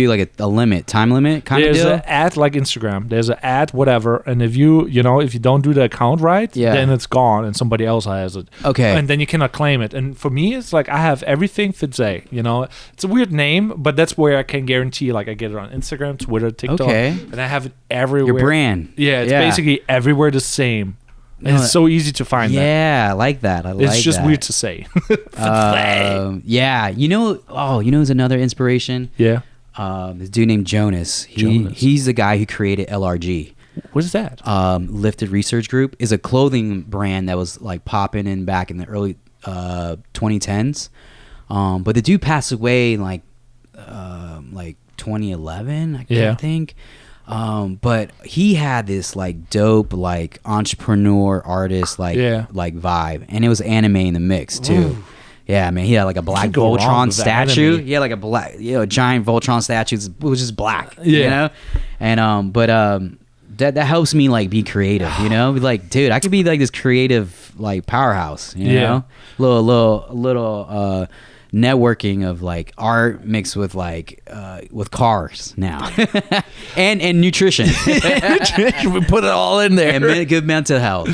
like a limit, time limit kind of There's deal? an ad like Instagram. There's an ad, whatever, and if you don't do the account right, then it's gone and somebody else has it. Okay. And then you cannot claim it. And for me, it's like I have everything Fitze. It's a weird name, but that's where I can guarantee. Like I get it on Instagram, Twitter, TikTok, and I have it everywhere. Your brand. Yeah, it's basically everywhere the same. And it's so easy to find that. Yeah, I like that. It's just weird to say. Yeah. Who's another inspiration? Yeah. This dude named Jonas. He's the guy who created LRG. What is that? Lifted Research Group is a clothing brand that was like popping in back in the early 2010s. But the dude passed away in like 2011, I think. But he had this like dope like entrepreneur artist like vibe, and it was anime in the mix too. Ooh. Yeah, man, he had like a black Voltron statue. He had like a black, giant Voltron statue. It was just black, and that helps me like be creative, Be like, dude, I could be like this creative like powerhouse, little networking of like art mixed with like with cars now and nutrition. We put it all in there, and good mental health.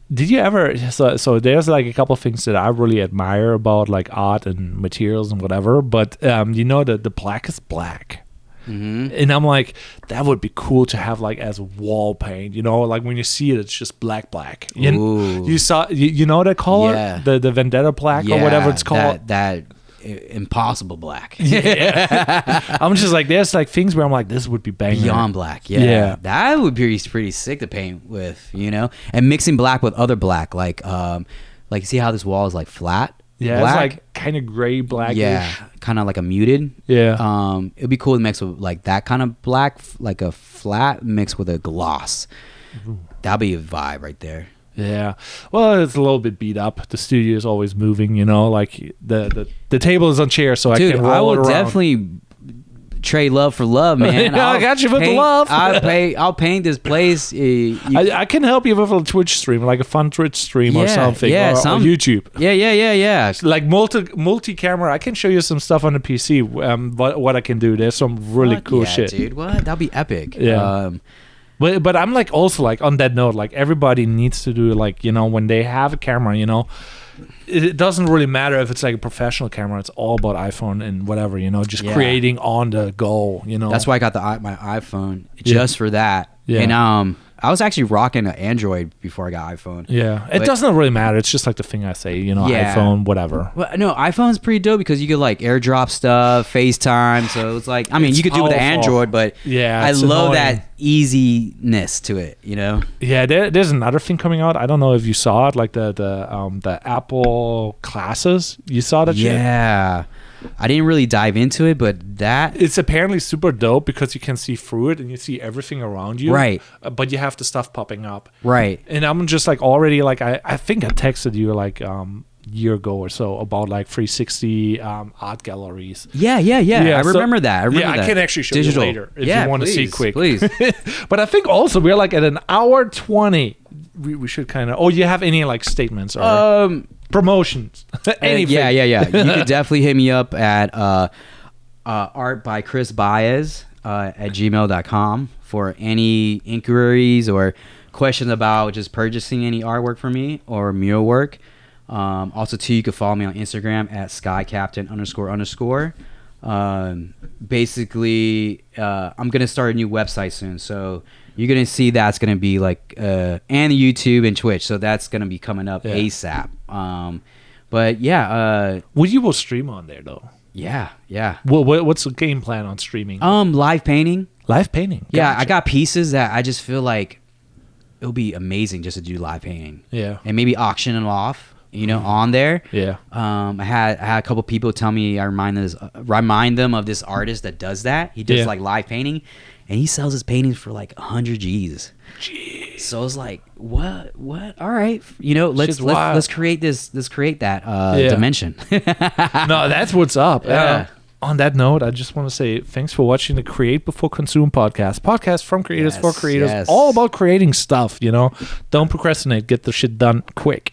Did you ever so there's like a couple of things that I really admire about like art and materials and whatever, but the black is black. Mm-hmm. And I'm like, that would be cool to have like as wall paint, like when you see it, it's just black. You saw, that color, the Vendetta black or whatever it's called. That impossible black. Yeah. I'm just like, there's like things where I'm like, this would be banging. Beyond black. Yeah. That would be pretty sick to paint with, and mixing black with other black, like see how this wall is like flat. Yeah, black. It's like kind of gray blackish. Yeah, kind of like a muted. Yeah. It'd be cool to mix with like that kind of black, like a flat mix with a gloss. Ooh. That'd be a vibe right there. Yeah. Well, it's a little bit beat up. The studio is always moving, like the table is on chair, so Dude, I can roll I will it around. Definitely trade love for love, man. I got you with the love. I'll paint this place. I can help you with a Twitch stream, like a fun Twitch stream or something, or YouTube. Yeah. Like multi-camera. I can show you some stuff on the PC. What I can do. There's some really cool shit, dude. What? That'd be epic. Yeah. But I'm like also like on that note, like everybody needs to do like when they have a camera, it doesn't really matter if it's like a professional camera. It's all about iPhone and whatever, just creating on the go, That's why I got my iPhone just for that. Yeah. And I was actually rocking an Android before I got iPhone. Yeah. It doesn't really matter. It's just like the thing I say, iPhone, whatever. Well, no, iPhone's pretty dope because you could like airdrop stuff, FaceTime. So it's like, you could do it with the Android, but I love that easiness to it, Yeah, there's another thing coming out. I don't know if you saw it, like the Apple glasses. You saw that shit? Yeah. I didn't really dive into it, but it's apparently super dope because you can see through it and you see everything around you. Right. But you have the stuff popping up. Right. And I'm just like already like I think I texted you like year ago or so about like 360 art galleries. Yeah. I remember that. I can actually show you later if you want to see quick. Please. But I think also we're like at an hour 20. We should kind of. Oh, you have any like statements or promotions? Anything? Yeah. You could definitely hit me up at art by Chris Beaz at gmail.com for any inquiries or questions about just purchasing any artwork from me or mural work. Also, too, you can follow me on Instagram at skycaptain__. Basically, I'm gonna start a new website soon, so you're gonna see that's gonna be like and YouTube and Twitch, so that's gonna be coming up ASAP. But you will stream on there though. Yeah. What's the game plan on streaming? Live painting. Gotcha. Yeah, I got pieces that I just feel like it'll be amazing just to do live painting. Yeah, and maybe auction them off. On there. Yeah. I had a couple people tell me I remind them of this artist that does that. He does like live painting, and he sells his paintings for like 100 G's. Jeez. So it's like, what? All right, let's create this. Let's create that dimension. No, that's what's up. Yeah. On that note, I just want to say thanks for watching the Create Before Consume podcast from creators for creators, all about creating stuff. Don't procrastinate. Get the shit done quick.